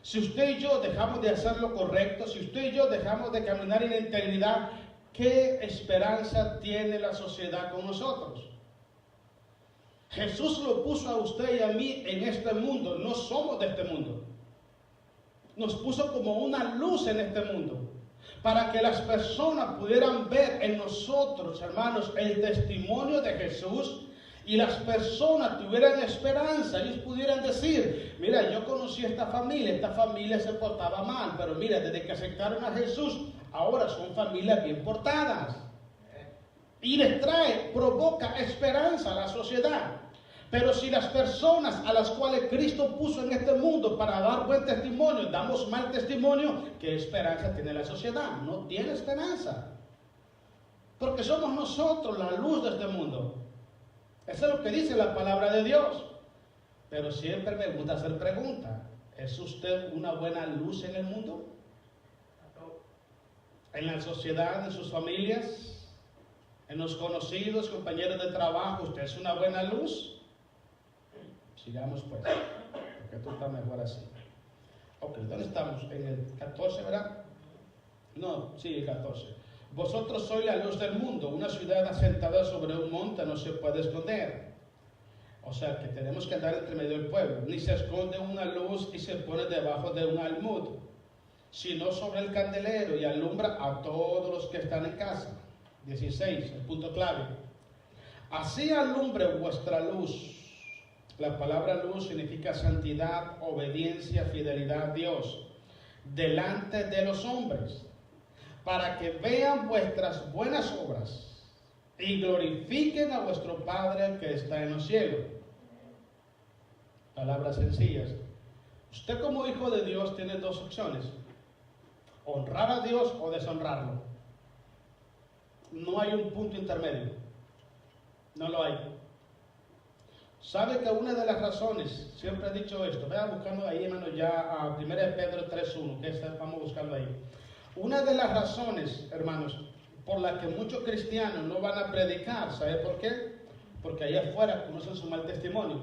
si usted y yo dejamos de hacer lo correcto, si usted y yo dejamos de caminar en integridad, ¿qué esperanza tiene la sociedad con nosotros? Jesús lo puso a usted y a mí en este mundo, no somos de este mundo. Nos puso como una luz en este mundo, para que las personas pudieran ver en nosotros, hermanos, el testimonio de Jesús, y las personas tuvieran esperanza. Ellos pudieran decir, mira, yo conocí a esta familia se portaba mal, pero mira, desde que aceptaron a Jesús, ahora son familias bien portadas. Y les provoca esperanza a la sociedad. Pero si las personas a las cuales Cristo puso en este mundo para dar buen testimonio, damos mal testimonio, ¿qué esperanza tiene la sociedad? No tiene esperanza. Porque somos nosotros la luz de este mundo. Eso es lo que dice la palabra de Dios. Pero siempre me gusta hacer preguntas. ¿Es usted una buena luz en el mundo? ¿En la sociedad, en sus familias? ¿En los conocidos, compañeros de trabajo? ¿Usted es una buena luz? Sigamos pues, porque esto está mejor así. Ok, ¿dónde estamos? En el 14, ¿verdad? No, sí, el 14. Vosotros sois la luz del mundo. Una ciudad asentada sobre un monte no se puede esconder. O sea, que tenemos que andar entre medio del pueblo. Ni se esconde una luz y se pone debajo de un almud, sino sobre el candelero y alumbra a todos los que están en casa. 16, el punto clave. Así alumbre vuestra luz. La palabra luz significa santidad, obediencia, fidelidad a Dios, delante de los hombres, para que vean vuestras buenas obras y glorifiquen a vuestro Padre que está en los cielos. Palabras sencillas. Usted como hijo de Dios tiene dos opciones: honrar a Dios o deshonrarlo. No hay un punto intermedio. No lo hay. ¿Sabe que una de las razones, siempre he dicho esto, vayan buscando ahí, hermano, ya a 1 Pedro 3:1, que vamos a buscarlo ahí. Una de las razones, hermanos, por las que muchos cristianos no van a predicar, ¿sabe por qué? Porque allá afuera conocen su mal testimonio.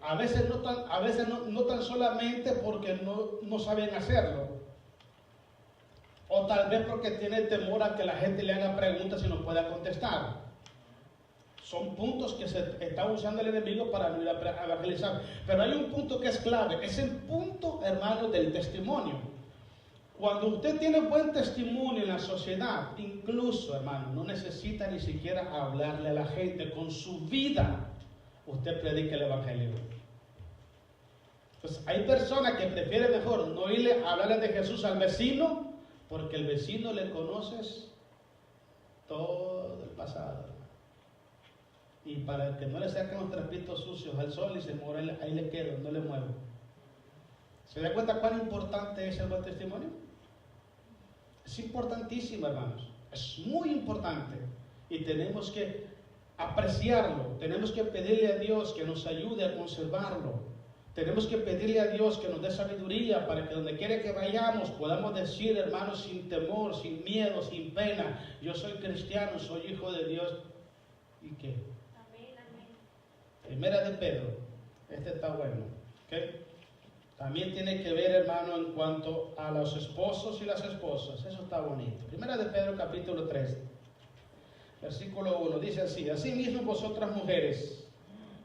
A veces no tan solamente porque no saben hacerlo, o tal vez porque tienen temor a que la gente le haga preguntas y no pueda contestar. Son puntos que se está usando el enemigo para no ir a evangelizar. Pero hay un punto que es clave, es el punto, hermano, del testimonio. Cuando usted tiene buen testimonio en la sociedad, incluso, hermano, no necesita ni siquiera hablarle a la gente, con su vida usted predica el evangelio. Pues hay personas que prefieren mejor no irle a hablarle de Jesús al vecino, porque el vecino le conoces todo el pasado. Y para que no le saquen los trapitos sucios al sol y se muera, ahí le quedo, no le muevo. ¿Se da cuenta cuán importante es el buen testimonio? Es importantísimo, hermanos. Es muy importante. Y tenemos que apreciarlo. Tenemos que pedirle a Dios que nos ayude a conservarlo. Tenemos que pedirle a Dios que nos dé sabiduría para que donde quiera que vayamos podamos decir, hermanos, sin temor, sin miedo, sin pena: yo soy cristiano, soy hijo de Dios. ¿Y qué? Primera de Pedro, este está bueno, ¿okay? También tiene que ver, hermano, en cuanto a los esposos y las esposas. Eso está bonito. Primera de Pedro, capítulo 3, versículo 1, dice así: asimismo vosotras mujeres.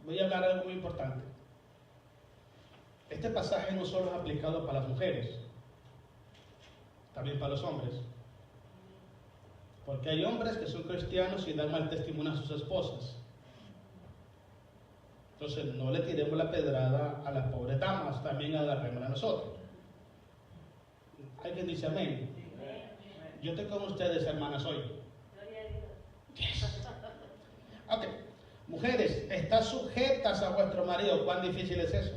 Voy a hablar algo muy importante. Este pasaje no solo es aplicado para las mujeres, también para los hombres. Porque hay hombres que son cristianos y dan mal testimonio a sus esposas. Entonces no le tiremos la pedrada a las pobres damas, también agarrémosla a nosotros. ¿Alguien dice amén? Yo estoy con ustedes, hermanas, hoy. Yes. Ok, mujeres, están sujetas a vuestro marido. ¿Cuán difícil es eso?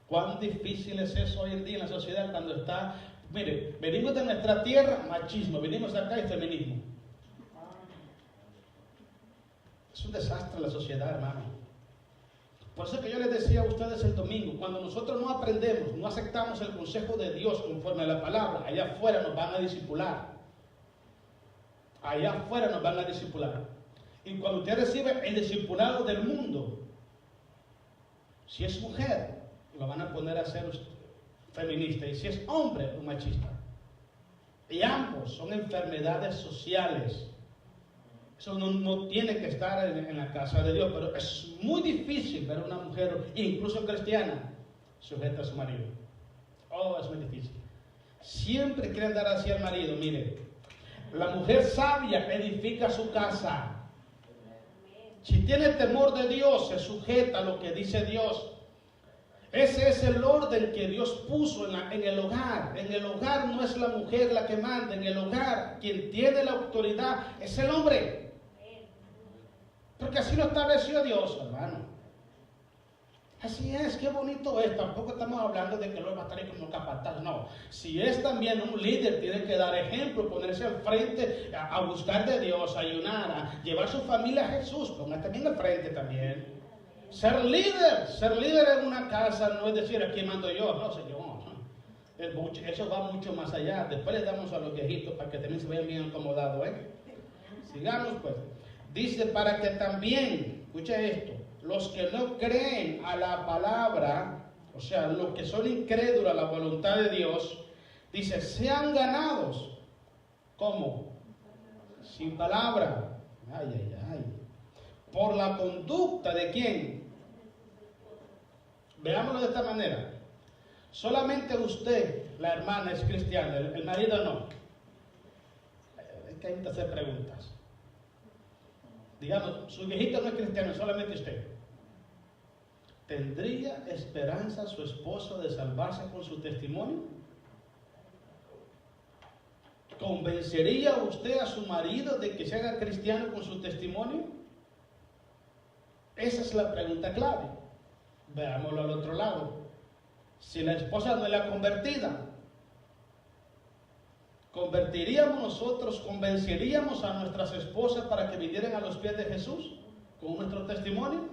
¿Cuán difícil es eso hoy en día en la sociedad cuando está? Mire, venimos de nuestra tierra, machismo, venimos acá y feminismo. Es un desastre la sociedad, hermano. Por eso que yo les decía a ustedes el domingo, cuando nosotros no aprendemos, no aceptamos el consejo de Dios conforme a la palabra, allá afuera nos van a discipular. Allá afuera nos van a discipular. Y cuando usted recibe el discipulado del mundo, si es mujer, lo van a poner a ser feminista, y si es hombre, un machista. Y ambos son enfermedades sociales. Eso no tiene que estar en la casa de Dios, pero es muy difícil ver a una mujer, incluso cristiana, sujeta a su marido. Oh, es muy difícil. Siempre quieren dar así al marido. Mire, la mujer sabia edifica su casa. Si tiene temor de Dios, se sujeta a lo que dice Dios. Ese es el orden que Dios puso en el hogar. En el hogar no es la mujer la que manda. En el hogar quien tiene la autoridad es el hombre. Porque así lo estableció Dios, hermano. Así es, qué bonito es. Tampoco estamos hablando de que lo va a estar ahí como capataz. No, si es también un líder, tiene que dar ejemplo, ponerse al frente, a buscar de Dios, a ayunar, a llevar su familia a Jesús. Ponga también al frente también. Ser líder en una casa no es decir aquí mando yo, no señor. Eso va mucho más allá. Después le damos a los viejitos para que también se vayan bien acomodados, Sigamos pues. Dice, para que también, escucha esto, los que no creen a la palabra, o sea, los que son incrédulos a la voluntad de Dios, dice, sean ganados. ¿Cómo? Sin palabra. Ay. Por la conducta de quién. Veámoslo de esta manera. Solamente usted, la hermana, es cristiana, el marido no. Es que hay que hacer preguntas. Digamos, su viejito no es cristiano, solamente usted. ¿Tendría esperanza su esposo de salvarse con su testimonio? ¿Convencería usted a su marido de que se haga cristiano con su testimonio? Esa es la pregunta clave. Veámoslo al otro lado. Si la esposa no es la convertida, convenceríamos a nuestras esposas para que vinieran a los pies de Jesús con nuestro testimonio?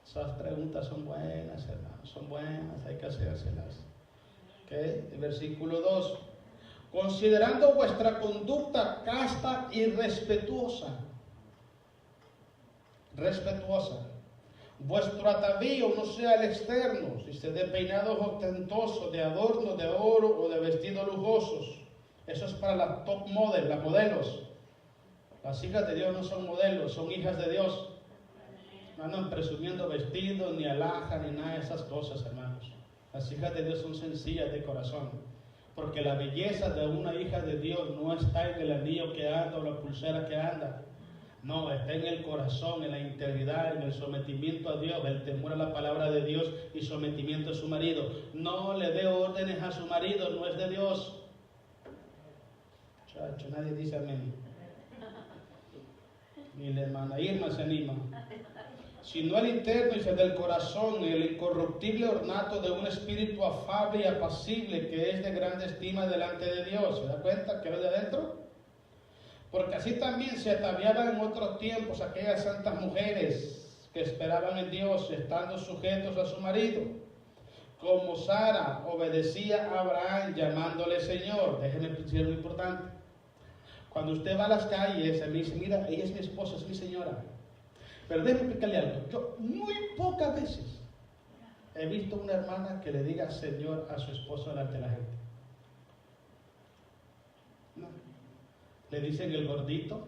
Esas preguntas son buenas, hermanos, son buenas, hay que hacérselas. ¿Okay? El versículo 2. Considerando vuestra conducta casta y respetuosa. Vuestro atavío no sea el externo, si se de peinados ostentosos, de adorno de oro o de vestidos lujosos. Eso es para las top model, las modelos. Las hijas de Dios no son modelos, son hijas de Dios. No andan presumiendo vestidos, ni alhajas, ni nada de esas cosas, hermanos. Las hijas de Dios son sencillas de corazón. Porque la belleza de una hija de Dios no está en el anillo que anda o la pulsera que anda. No, está en el corazón, en la integridad, en el sometimiento a Dios, el temor a la palabra de Dios y sometimiento a su marido. No le dé órdenes a su marido, no es de Dios. Chacho, nadie dice amén. Ni la hermana Irma se anima. Sino el interno y del corazón, el incorruptible ornato de un espíritu afable y apacible que es de grande estima delante de Dios. ¿Se da cuenta que es de adentro? Porque así también se ataviaban en otros tiempos aquellas santas mujeres que esperaban en Dios, estando sujetos a su marido. Como Sara obedecía a Abraham llamándole Señor. Déjenme decir lo importante. Cuando usted va a las calles, me dice, mira, ella es mi esposa, es mi señora. Pero déjeme explicarle algo. Yo muy pocas veces he visto una hermana que le diga Señor a su esposo delante de la gente. No. Le dicen el gordito,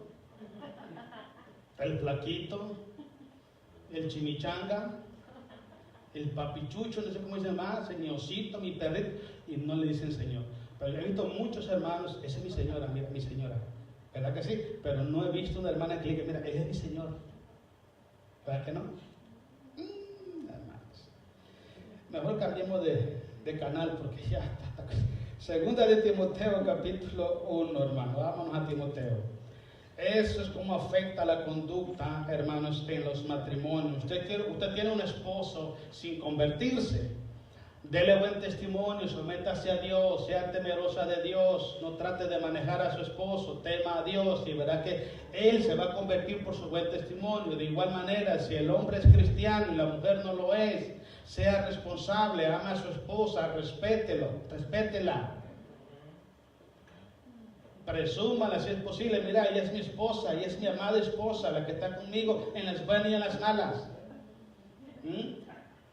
el flaquito, el chimichanga, el papichucho, no sé cómo se llama, señorcito, mi perrito, y no le dicen Señor. Pero he visto muchos hermanos, esa es mi señora, mira, mi señora. ¿Verdad que sí? Pero no he visto una hermana que le diga, mira, ella es mi señor. ¿Verdad que no? Hermanos. Mejor cambiemos de canal porque ya está. Segunda de Timoteo, capítulo 1, hermano. Vámonos a Timoteo. Eso es como afecta la conducta, hermanos, en los matrimonios. Usted tiene un esposo sin convertirse. Dele buen testimonio, sométase a Dios, sea temerosa de Dios, no trate de manejar a su esposo, tema a Dios y verá que él se va a convertir por su buen testimonio. De igual manera, si el hombre es cristiano y la mujer no lo es, sea responsable, ama a su esposa, respétela. Presúmala si es posible, mira, ella es mi esposa, ella es mi amada esposa, la que está conmigo en las buenas y en las malas.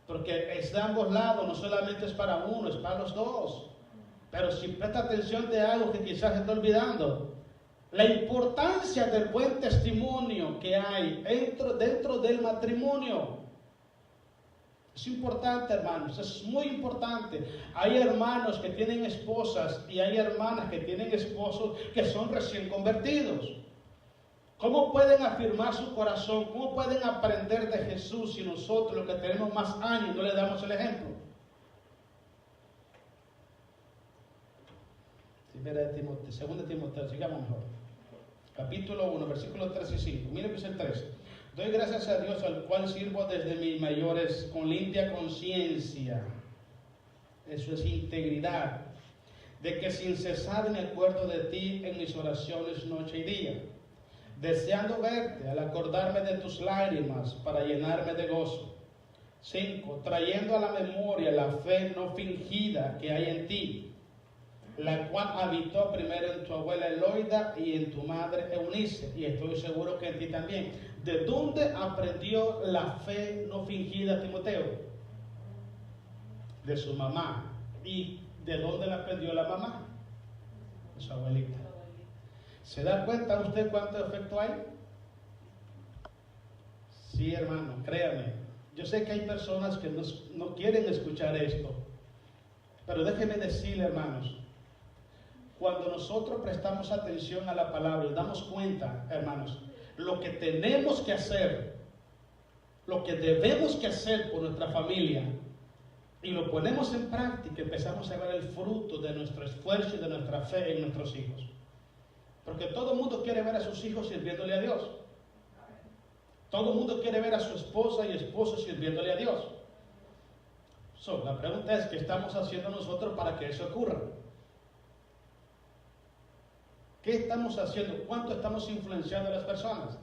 Porque es de ambos lados, no solamente es para uno, es para los dos. Pero si presta atención de algo que quizás se está olvidando, la importancia del buen testimonio que hay dentro del matrimonio. Es importante, hermanos, es muy importante. Hay hermanos que tienen esposas y hay hermanas que tienen esposos que son recién convertidos. ¿Cómo pueden afirmar su corazón? ¿Cómo pueden aprender de Jesús si nosotros, los que tenemos más años, no le damos el ejemplo? Segunda de Timoteo, sigamos mejor. Capítulo 1, versículos 3 y 5. Mire que es el 3. Doy gracias a Dios, al cual sirvo desde mis mayores con limpia conciencia. Eso es integridad. De que sin cesar me acuerdo de ti en mis oraciones noche y día, deseando verte al acordarme de tus lágrimas para llenarme de gozo. 5. Trayendo a la memoria la fe no fingida que hay en ti, la cual habitó primero en tu abuela Eloida y en tu madre Eunice, y estoy seguro que en ti también. ¿De dónde aprendió la fe no fingida Timoteo? De su mamá. ¿Y de dónde la aprendió la mamá? De su abuelita. ¿Se da cuenta usted cuánto efecto hay? Sí, hermano, créame. Yo sé que hay personas que no quieren escuchar esto, pero déjenme decirle, hermanos, cuando nosotros prestamos atención a la palabra y damos cuenta, hermanos, lo que tenemos que hacer, lo que debemos que hacer por nuestra familia, y lo ponemos en práctica, empezamos a ver el fruto de nuestro esfuerzo y de nuestra fe en nuestros hijos. Porque todo el mundo quiere ver a sus hijos sirviéndole a Dios. Todo el mundo quiere ver a su esposa y esposo sirviéndole a Dios. La pregunta es, ¿qué estamos haciendo nosotros para que eso ocurra? ¿Qué estamos haciendo? ¿Cuánto estamos influenciando a las personas?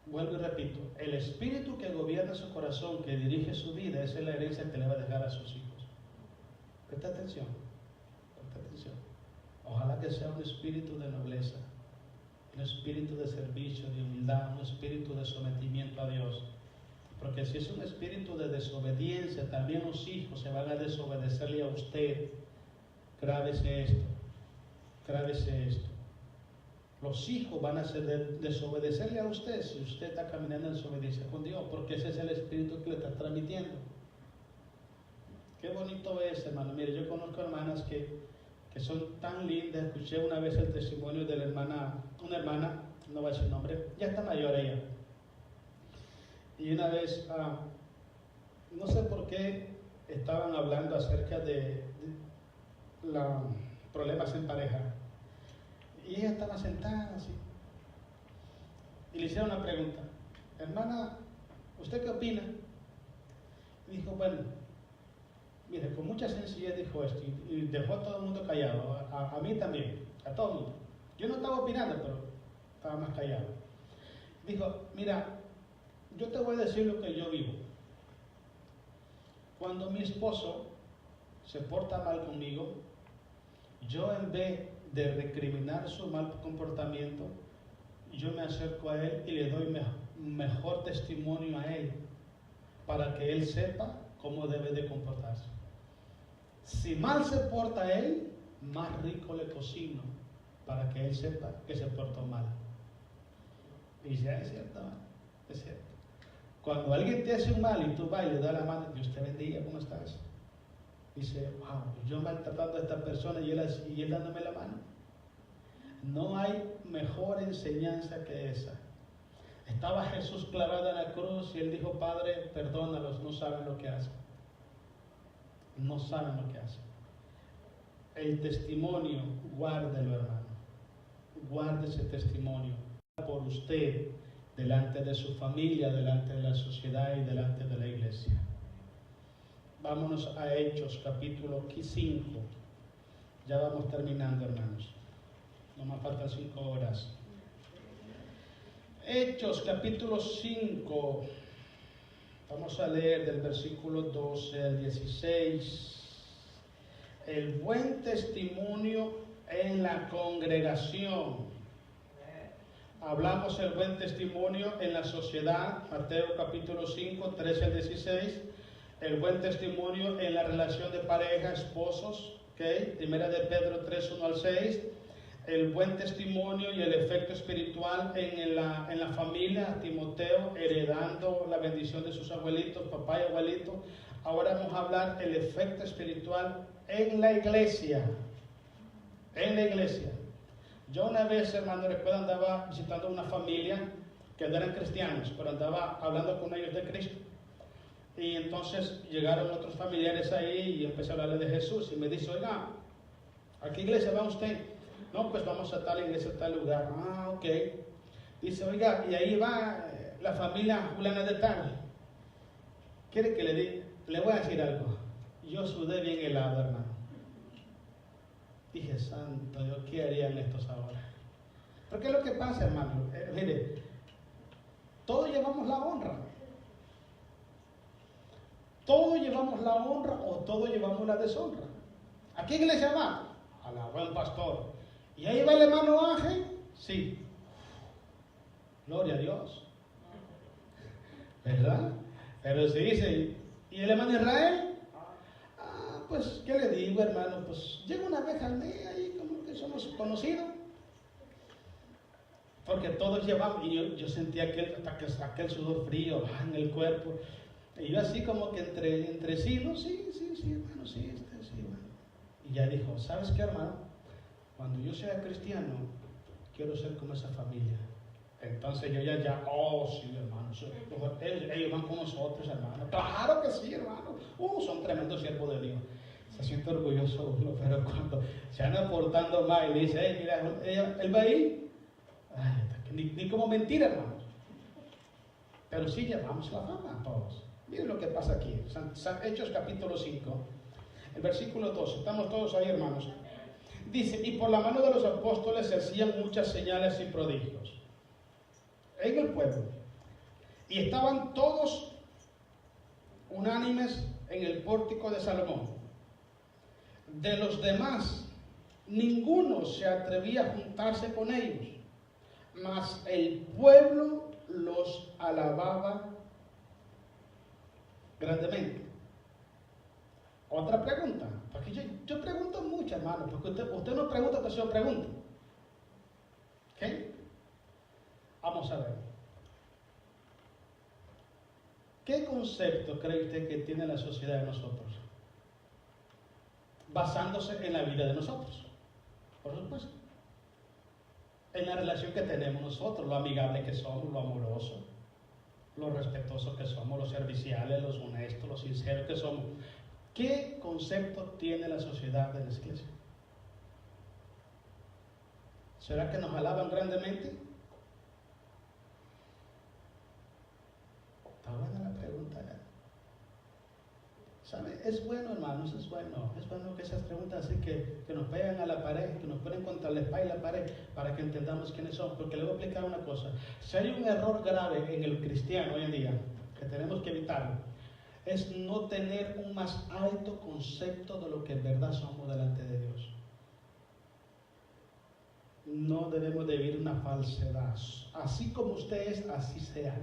Vuelvo y repito, el espíritu que gobierna su corazón, que dirige su vida, esa es la herencia que le va a dejar a sus hijos. Presta atención, presta atención. Ojalá que sea un espíritu de nobleza, un espíritu de servicio, de humildad, un espíritu de sometimiento a Dios. Porque si es un espíritu de desobediencia, también los hijos se van a desobedecerle a usted. Grábese esto, grábese esto. Los hijos van a desobedecerle a usted si usted está caminando en desobediencia con Dios, porque ese es el espíritu que le está transmitiendo. Qué bonito es, hermano. Mire, yo conozco hermanas que son tan lindas. Escuché una vez el testimonio de la hermana, una hermana, no voy a decir nombre, ya está mayor ella. Y una vez, no sé por qué, estaban hablando acerca de problemas en pareja. Y ella estaba sentada así. Y le hicieron una pregunta. Hermana, ¿usted qué opina? Y dijo, bueno, mire, con mucha sencillez dijo esto. Y dejó a todo el mundo callado. A mí también, a todo el mundo. Yo no estaba opinando, pero estaba más callado. Dijo, mira, yo te voy a decir lo que yo vivo. Cuando mi esposo se porta mal conmigo, yo en vez de recriminar su mal comportamiento, yo me acerco a él y le doy mejor testimonio a él, para que él sepa cómo debe de comportarse. Si mal se porta él, más rico le cocino, para que él sepa que se portó mal. Y dice, es cierto, es cierto. Cuando alguien te hace un mal y tú vas y le das la mano, Dios te bendiga, ¿cómo estás? Dice, wow, yo maltratando a esta persona y él dándome la mano. No hay mejor enseñanza que esa. Estaba Jesús clavado en la cruz y él dijo, Padre, perdónalos, no saben lo que hacen. No saben lo que hacen. El testimonio, guárdelo, hermano. Guarde ese testimonio por usted, delante de su familia, delante de la sociedad y delante de la iglesia. Vámonos a Hechos, capítulo 5. Ya vamos terminando, hermanos. No más faltan 5 horas. Hechos, capítulo 5. Vamos a leer del versículo 12 al 16. El buen testimonio en la congregación. Hablamos el buen testimonio en la sociedad, Mateo capítulo 5, 13 al 16. El buen testimonio en la relación de pareja, esposos, ¿okay? Primera de Pedro 3, 1 al 6. El buen testimonio y el efecto espiritual en la familia, Timoteo heredando la bendición de sus abuelitos, papá y abuelito. Ahora vamos a hablar el efecto espiritual en la iglesia. En la iglesia. Yo una vez, hermano, recuerdo, andaba visitando una familia que no eran cristianos, pero andaba hablando con ellos de Cristo. Y entonces llegaron otros familiares ahí y empecé a hablarle de Jesús. Y me dice, oiga, ¿a qué iglesia va usted? No, pues vamos a tal iglesia, a tal lugar. Ah, ok. Dice, oiga, y ahí va la familia fulana de tal. ¿Quiere que le diga? Le voy a decir algo. Yo sudé bien helado, hermano. Dije, santo Dios, ¿qué harían estos ahora? Porque es lo que pasa, hermano. Mire, todos llevamos la honra. Todos llevamos la honra o todos llevamos la deshonra. ¿A qué iglesia va? A la buen pastor. ¿Y ahí va el hermano Ángel? Sí. Gloria a Dios. ¿Verdad? Pero se dice, ¿y el hermano Israel? Pues, ¿qué le digo, hermano? Pues, llega una vez al mes ahí, como que somos conocidos. Porque todos llevamos, y yo sentía aquel sudor frío en el cuerpo. Y yo así como que entre sí, no, sí, hermano, sí, hermano. Y ya dijo, ¿sabes qué, hermano? Cuando yo sea cristiano, quiero ser como esa familia. Entonces yo oh, sí, hermano, ellos van con nosotros, hermano. Claro que sí, hermano. Son tremendos siervos de Dios. Se siente orgulloso uno, pero cuando se anda portando mal y le dice, mira, él va ahí. Ni como mentira, hermano. Pero sí llevamos la fama a todos. Miren lo que pasa aquí. Hechos capítulo 5, el versículo 12. Estamos todos ahí, hermanos. Dice, y por la mano de los apóstoles se hacían muchas señales y prodigios en el pueblo. Y estaban todos unánimes en el pórtico de Salomón. De los demás, ninguno se atrevía a juntarse con ellos, mas el pueblo los alababa grandemente. Otra pregunta, porque yo pregunto mucho, hermano, porque usted no pregunta, que yo pregunto. ¿Ok? Vamos a ver. ¿Qué concepto cree usted que tiene la sociedad de nosotros? Basándose en la vida de nosotros, por supuesto. En la relación que tenemos nosotros, lo amigable que somos, lo amoroso, lo respetuosos que somos, los serviciales, los honestos, los sinceros que somos. ¿Qué concepto tiene la sociedad de la iglesia? ¿Será que nos alaban grandemente? Está buena la pregunta. ¿Sabe? Es bueno, hermanos, es bueno que esas preguntas así que nos pegan a la pared, que nos ponen contra la espalda y la pared, para que entendamos quiénes son. Porque le voy a explicar una cosa. Si hay un error grave en el cristiano hoy en día, que tenemos que evitarlo, es no tener un más alto concepto de lo que en verdad somos delante de Dios. No debemos de vivir una falsedad. Así como usted es, así sea.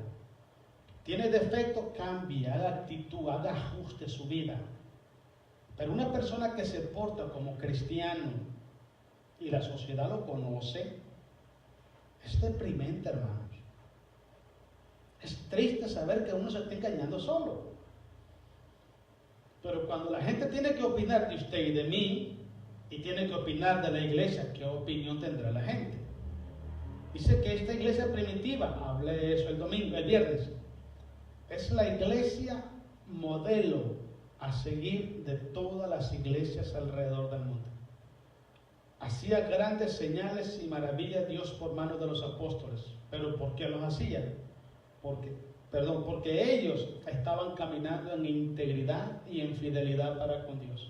Tiene defecto, cambie, haga actitud, haga ajuste su vida. Pero una persona que se porta como cristiano y la sociedad lo conoce, es deprimente, hermanos. Es triste saber que uno se está engañando solo. Pero cuando la gente tiene que opinar de usted y de mí, y tiene que opinar de la iglesia, ¿qué opinión tendrá la gente? Dice que esta iglesia primitiva, hablé de eso el viernes, es la iglesia modelo a seguir de todas las iglesias alrededor del mundo. Hacía grandes señales y maravillas Dios por manos de los apóstoles. ¿Pero por qué los hacía? Porque ellos estaban caminando en integridad y en fidelidad para con Dios.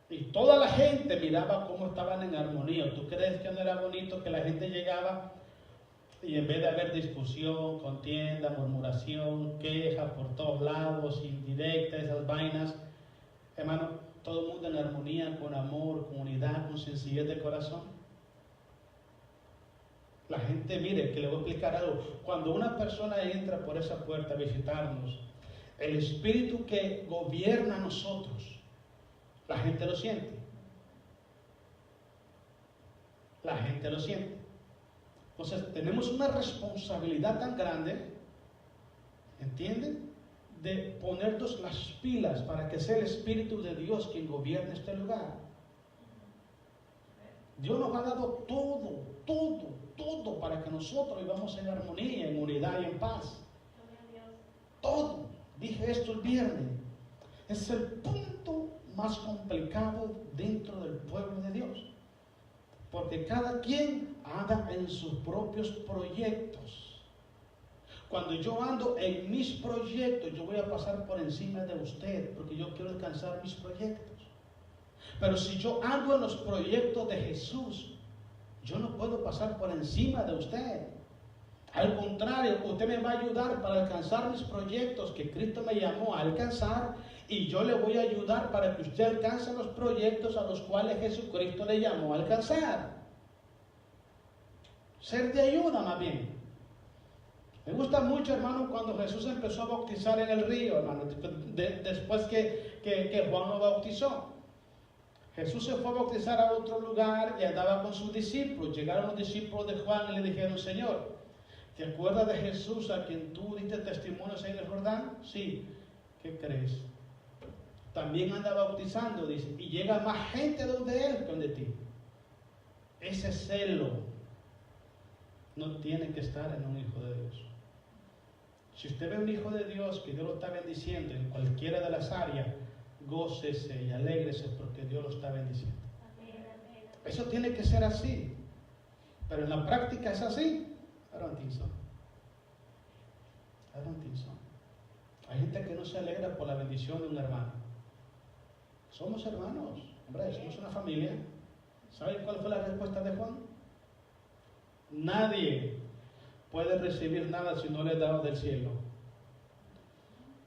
Y toda la gente miraba cómo estaban en armonía. ¿Tú crees que no era bonito que la gente llegaba y en vez de haber discusión, contienda, murmuración, queja por todos lados, indirecta, esas vainas, hermano, todo el mundo en armonía, con amor, con unidad, con sencillez de corazón? La gente, mire, que le voy a explicar algo. Cuando una persona entra por esa puerta a visitarnos, el espíritu que gobierna a nosotros, la gente lo siente. La gente lo siente. Entonces, tenemos una responsabilidad tan grande, ¿entienden? De ponernos las pilas para que sea el Espíritu de Dios quien gobierne este lugar. Dios nos ha dado todo para que nosotros vivamos en armonía, en unidad y en paz. Todo. Dije esto el viernes. Es el punto más complicado dentro del pueblo de Dios. Porque cada quien anda en sus propios proyectos. Cuando yo ando en mis proyectos, yo voy a pasar por encima de usted, porque yo quiero alcanzar mis proyectos. Pero si yo ando en los proyectos de Jesús, yo no puedo pasar por encima de usted. Al contrario, usted me va a ayudar para alcanzar mis proyectos que Cristo me llamó a alcanzar, y yo le voy a ayudar para que usted alcance los proyectos a los cuales Jesucristo le llamó a alcanzar. Ser de ayuda, más bien. Me gusta mucho, hermano, cuando Jesús empezó a bautizar en el río, hermano, después que Juan lo bautizó. Jesús se fue a bautizar a otro lugar y andaba con sus discípulos. Llegaron los discípulos de Juan y le dijeron: Señor, ¿te acuerdas de Jesús a quien tú diste testimonios en el Jordán? Sí. ¿Qué crees? También anda bautizando, dice, y llega más gente donde él que donde ti. Ese celo no tiene que estar en un hijo de Dios. Si usted ve un hijo de Dios que Dios lo está bendiciendo en cualquiera de las áreas, gócese y alégrese porque Dios lo está bendiciendo. Eso tiene que ser así. Pero en la práctica es así. I don't think so. Hay gente que no se alegra por la bendición de un hermano. Somos hermanos. Hombre, somos una familia. ¿Saben cuál fue la respuesta de Juan? Nadie puede recibir nada si no le he dado del cielo.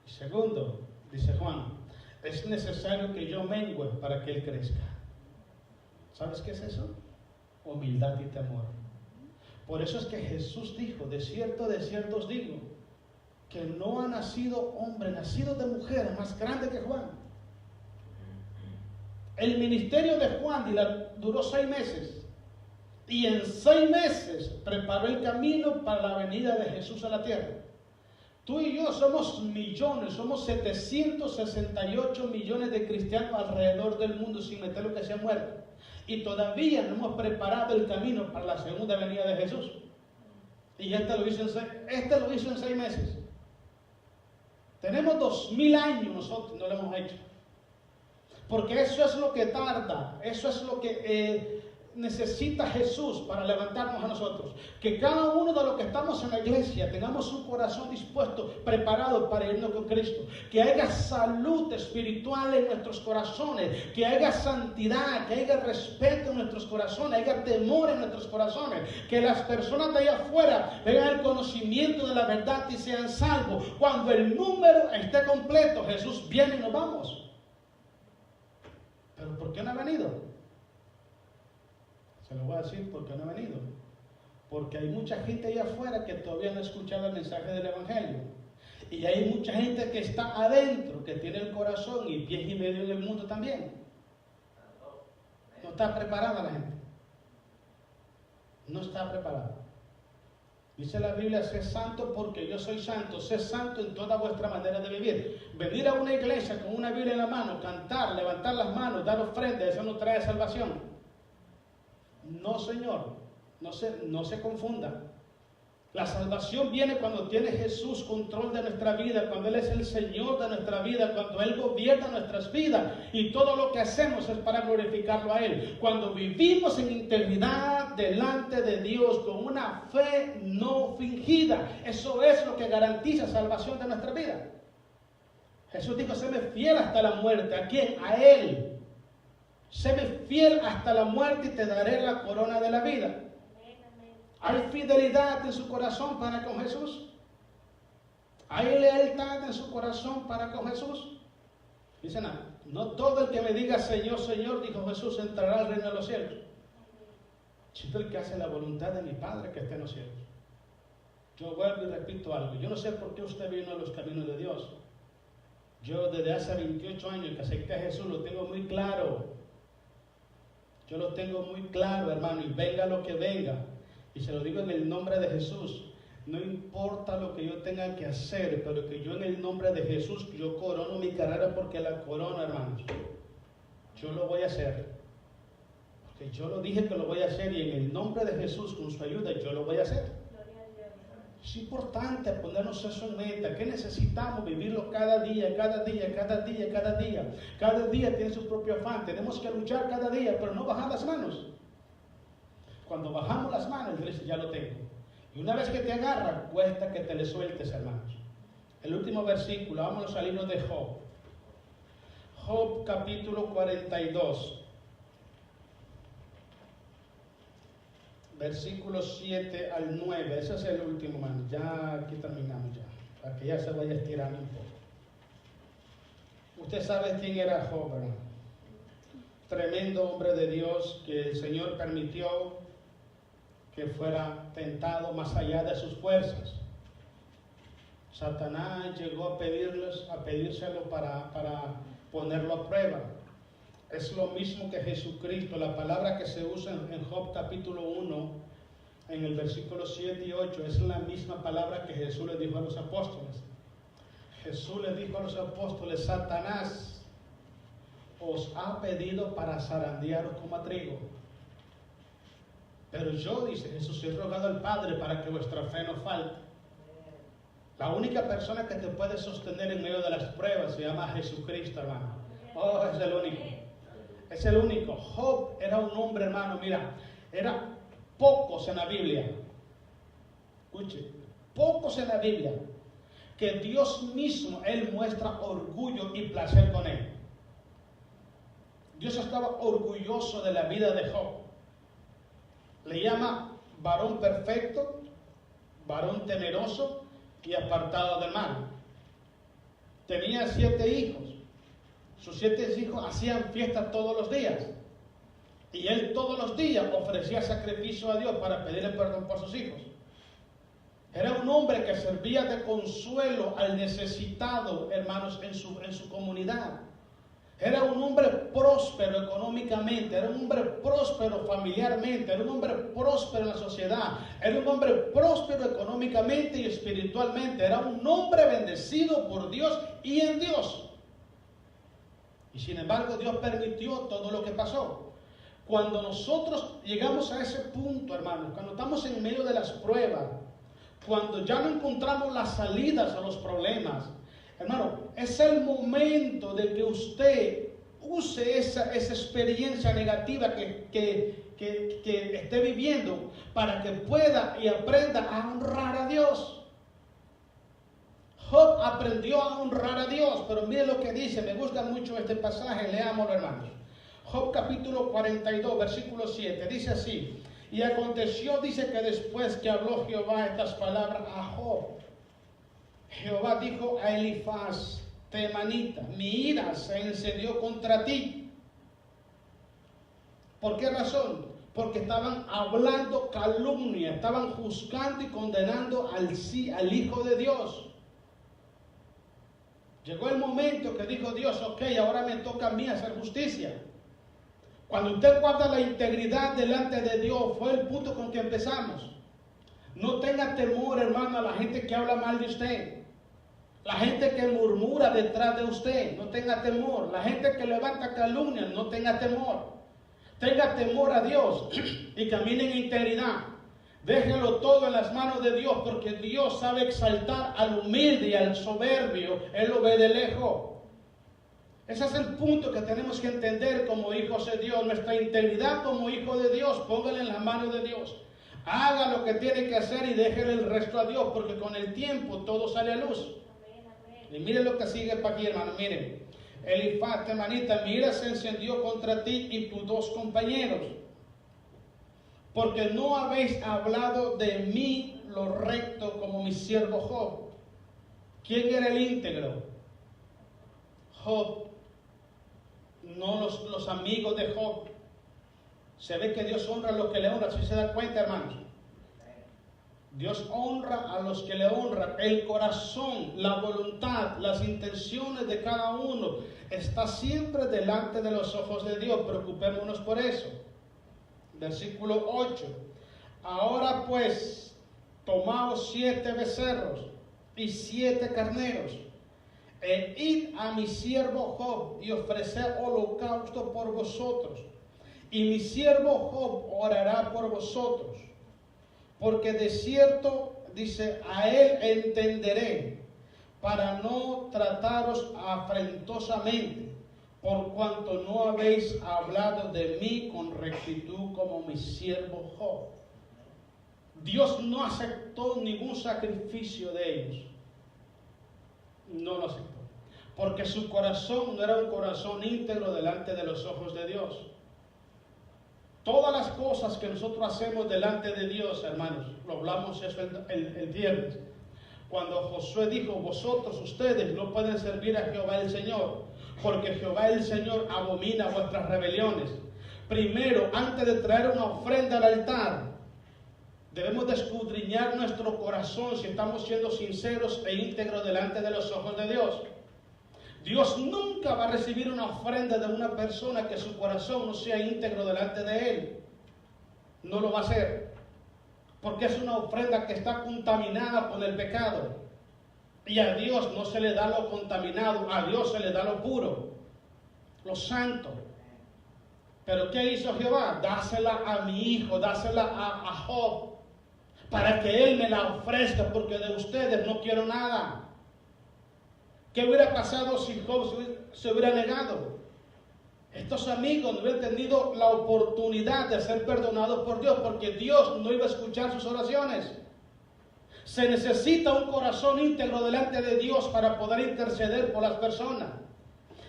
Y segundo, dice Juan, es necesario que yo mengüe para que Él crezca. ¿Sabes qué es eso? Humildad y temor. Por eso es que Jesús dijo, de cierto os digo, que no ha nacido hombre, nacido de mujer, más grande que Juan. El ministerio de Juan duró 6 meses. Y en 6 meses preparó el camino para la venida de Jesús a la tierra. Tú y yo somos millones, somos 768 millones de cristianos alrededor del mundo, sin meter lo que se ha muerto. Y todavía no hemos preparado el camino para la segunda venida de Jesús. Y este lo hizo en 6 meses. Tenemos 2000 años nosotros, no lo hemos hecho. Porque eso es lo que tarda, eso es lo que necesita Jesús para levantarnos a nosotros. Que cada uno de los que estamos en la iglesia tengamos un corazón dispuesto, preparado para irnos con Cristo. Que haya salud espiritual en nuestros corazones, que haya santidad, que haya respeto en nuestros corazones, haya temor en nuestros corazones. Que las personas de allá afuera tengan el conocimiento de la verdad y sean salvos. Cuando el número esté completo, Jesús viene y nos vamos. ¿Pero por qué no ha venido? Se lo voy a decir por qué no ha venido. Porque hay mucha gente allá afuera que todavía no ha escuchado el mensaje del Evangelio. Y hay mucha gente que está adentro, que tiene el corazón y pies y medio en el mundo también. No está preparada la gente. No está preparada. Dice la Biblia, sé santo porque yo soy santo. Sé santo en toda vuestra manera de vivir. Venir a una iglesia con una Biblia en la mano, cantar, levantar las manos, dar ofrenda, eso no trae salvación. No, Señor, no se confunda. La salvación viene cuando tiene Jesús control de nuestra vida, cuando Él es el Señor de nuestra vida, cuando Él gobierna nuestras vidas y todo lo que hacemos es para glorificarlo a Él. Cuando vivimos en integridad delante de Dios con una fe no fingida, eso es lo que garantiza salvación de nuestra vida. Jesús dijo, séme fiel hasta la muerte. ¿A quién? A Él. Séme fiel hasta la muerte y te daré la corona de la vida. ¿Hay fidelidad en su corazón para con Jesús? ¿Hay lealtad en su corazón para con Jesús? Dice nada. No todo el que me diga Señor, Señor, dijo Jesús, entrará al reino de los cielos. Sino el que hace la voluntad de mi Padre que está en los cielos. Yo vuelvo y repito algo. Yo no sé por qué usted vino a los caminos de Dios. Yo desde hace 28 años que acepté a Jesús lo tengo muy claro. Yo lo tengo muy claro, hermano, y venga lo que venga. Y se lo digo en el nombre de Jesús. No importa lo que yo tenga que hacer, pero que yo en el nombre de Jesús, yo corono mi carrera porque la corono, hermanos. Yo lo voy a hacer. Porque yo lo dije que lo voy a hacer y en el nombre de Jesús, con su ayuda, yo lo voy a hacer. Es importante ponernos eso en mente. ¿Qué necesitamos? Vivirlo cada día, cada día, cada día, cada día. Cada día tiene su propio afán. Tenemos que luchar cada día, pero no bajar las manos. Cuando bajamos las manos, Dios dice, ya lo tengo. Y una vez que te agarra, cuesta que te le sueltes, hermanos. El último versículo, vámonos al libro de Job. Job capítulo 42. Versículos 7 al 9, ese es el último, man. Ya aquí terminamos ya, para que ya se vaya estirando un poco. Usted sabe quién era Job, ¿verdad? Tremendo hombre de Dios que el Señor permitió que fuera tentado más allá de sus fuerzas. Satanás llegó a pedírselo para ponerlo a prueba. Es lo mismo que Jesucristo. La palabra que se usa en Job capítulo 1, en el versículo 7 y 8, es la misma palabra que Jesús le dijo a los apóstoles. Jesús le dijo a los apóstoles, Satanás os ha pedido para zarandearos como a trigo. Pero yo, dice Jesús, he rogado al Padre para que vuestra fe no falte. La única persona que te puede sostener en medio de las pruebas se llama Jesucristo, hermano. Oh, es el único. Es el único. Job era un hombre, hermano, mira, era pocos en la Biblia. Escuche, pocos en la Biblia que Dios mismo, Él muestra orgullo y placer con Él. Dios estaba orgulloso de la vida de Job. Le llama varón perfecto, varón temeroso y apartado del mal. Tenía 7 hijos. Sus 7 hijos hacían fiesta todos los días. Y él todos los días ofrecía sacrificio a Dios para pedirle perdón por sus hijos. Era un hombre que servía de consuelo al necesitado, hermanos, en su comunidad. Era un hombre próspero económicamente, era un hombre próspero familiarmente, era un hombre próspero en la sociedad, era un hombre próspero económicamente y espiritualmente, era un hombre bendecido por Dios y en Dios. Y sin embargo, Dios permitió todo lo que pasó. Cuando nosotros llegamos a ese punto, hermanos, cuando estamos en medio de las pruebas, cuando ya no encontramos las salidas a los problemas, hermano, es el momento de que usted use esa experiencia negativa que esté viviendo para que pueda y aprenda a honrar a Dios. Job aprendió a honrar a Dios, pero mire lo que dice, me gusta mucho este pasaje, leámoslo, hermanos. Job capítulo 42, versículo 7, dice así: y aconteció, dice, que después que habló Jehová estas palabras a Job, Jehová dijo a Elifaz temanita: mi ira se encendió contra ti. ¿Por qué razón? Porque estaban hablando calumnia, estaban juzgando y condenando al Hijo de Dios. Llegó el momento que dijo Dios: ok, ahora me toca a mí hacer justicia. Cuando usted guarda la integridad delante de Dios, fue el punto con que empezamos. No tenga temor, hermano, a la gente que habla mal de usted. La gente que murmura detrás de usted, no tenga temor. La gente que levanta calumnias, no tenga temor. Tenga temor a Dios y camine en integridad. Déjelo todo en las manos de Dios, porque Dios sabe exaltar al humilde y al soberbio. Él lo ve de lejos. Ese es el punto que tenemos que entender como hijos de Dios. Nuestra integridad como hijo de Dios, póngale en las manos de Dios. Haga lo que tiene que hacer y déjele el resto a Dios, porque con el tiempo todo sale a luz. Y miren lo que sigue para aquí, hermano, miren. Elifaz temanita: mi ira se encendió contra ti y tus 2 compañeros, porque no habéis hablado de mí lo recto como mi siervo Job. ¿Quién era el íntegro? Job. No los amigos de Job. Se ve que Dios honra a los que le honran. ¿Sí se da cuenta, hermanos? Dios honra a los que le honran. El corazón, la voluntad, las intenciones de cada uno está siempre delante de los ojos de Dios. Preocupémonos por eso. Versículo 8. Ahora pues, tomaos 7 becerros y 7 carneros, e id a mi siervo Job y ofreced holocausto por vosotros, y mi siervo Job orará por vosotros, porque de cierto, dice, a él entenderé, para no trataros afrentosamente, por cuanto no habéis hablado de mí con rectitud como mi siervo Job. Dios no aceptó ningún sacrificio de ellos. No lo aceptó, porque su corazón no era un corazón íntegro delante de los ojos de Dios. Todas las cosas que nosotros hacemos delante de Dios, hermanos, lo hablamos eso el viernes, cuando Josué dijo: vosotros, ustedes, no pueden servir a Jehová el Señor, porque Jehová el Señor abomina vuestras rebeliones. Primero, antes de traer una ofrenda al altar, debemos de escudriñar nuestro corazón si estamos siendo sinceros e íntegros delante de los ojos de Dios. Dios nunca va a recibir una ofrenda de una persona que su corazón no sea íntegro delante de Él. No lo va a hacer, porque es una ofrenda que está contaminada con el pecado. Y a Dios no se le da lo contaminado, a Dios se le da lo puro, lo santo. Pero ¿qué hizo Jehová? Dásela a mi hijo, dásela a Job, para que él me la ofrezca, porque de ustedes no quiero nada. ¿Qué hubiera pasado si Job se hubiera negado? Estos amigos no hubieran tenido la oportunidad de ser perdonados por Dios, porque Dios no iba a escuchar sus oraciones. Se necesita un corazón íntegro delante de Dios para poder interceder por las personas.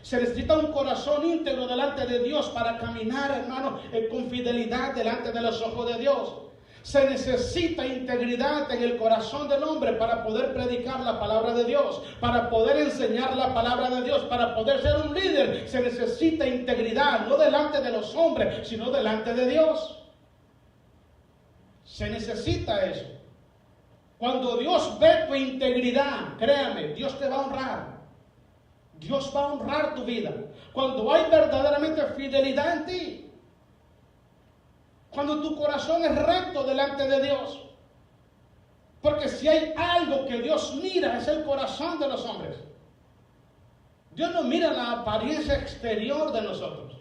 Se necesita un corazón íntegro delante de Dios para caminar, hermano, con fidelidad delante de los ojos de Dios. Se necesita integridad en el corazón del hombre para poder predicar la palabra de Dios, para poder enseñar la palabra de Dios, para poder ser un líder. Se necesita integridad, no delante de los hombres, sino delante de Dios. Se necesita eso. Cuando Dios ve tu integridad, créame, Dios te va a honrar. Dios va a honrar tu vida. Cuando hay verdaderamente fidelidad en ti. Cuando tu corazón es recto delante de Dios. Porque si hay algo que Dios mira, es el corazón de los hombres. Dios no mira la apariencia exterior de nosotros.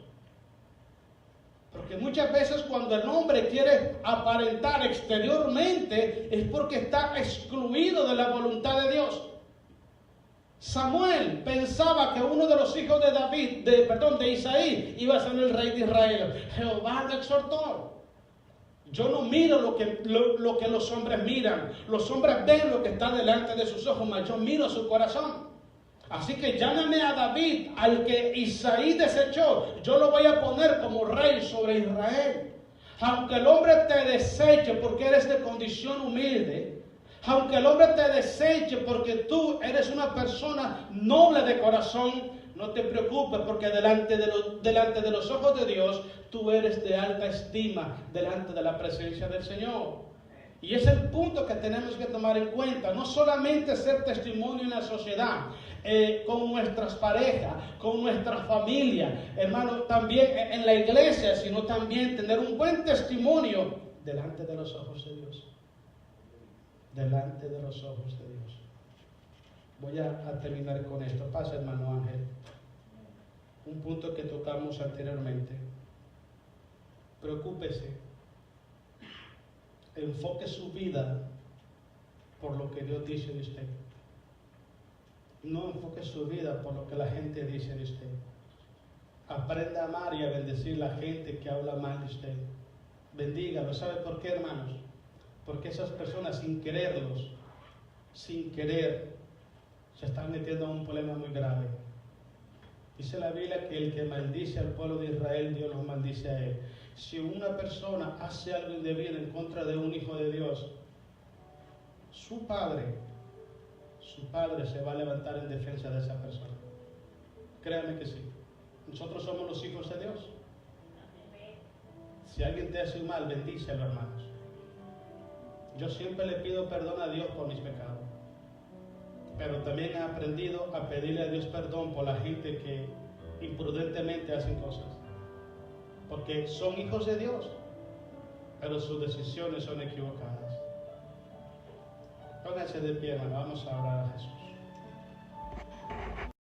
Porque muchas veces cuando el hombre quiere aparentar exteriormente, es porque está excluido de la voluntad de Dios. Samuel pensaba que uno de los hijos de Isaí iba a ser el rey de Israel. Jehová lo exhortó. Yo no miro lo que los hombres miran. Los hombres ven lo que está delante de sus ojos, mas yo miro su corazón. Así que llámame a David, al que Isaí desechó. Yo lo voy a poner como rey sobre Israel. Aunque el hombre te deseche porque eres de condición humilde, aunque el hombre te deseche porque tú eres una persona noble de corazón, no te preocupes, porque delante de los ojos de Dios tú eres de alta estima delante de la presencia del Señor. Y es el punto que tenemos que tomar en cuenta. No solamente ser testimonio en la sociedad, con nuestras parejas, con nuestra familia, hermano, también en la iglesia, sino también tener un buen testimonio delante de los ojos de Dios. Delante de los ojos de Dios. Voy a terminar con esto. Pasa, hermano Ángel. Un punto que tocamos anteriormente. Preocúpese. Enfoque su vida por lo que Dios dice de usted. No enfoque su vida por lo que la gente dice de usted. Aprenda a amar y a bendecir a la gente que habla mal de usted. Bendígalo. ¿Sabe por qué, hermanos? Porque esas personas, sin querer, se están metiendo en un problema muy grave. Dice la Biblia que el que maldice al pueblo de Israel, Dios los maldice a él. Si una persona hace algo indebido en contra de un hijo de Dios, su padre se va a levantar en defensa de esa persona. Créame que sí. Nosotros somos los hijos de Dios. Si alguien te hace un mal, bendícelo, hermanos. Yo siempre le pido perdón a Dios por mis pecados. Pero también he aprendido a pedirle a Dios perdón por la gente que imprudentemente hacen cosas. Porque son hijos de Dios, pero sus decisiones son equivocadas. Pónganse de pie, hermano. Vamos a orar a Jesús.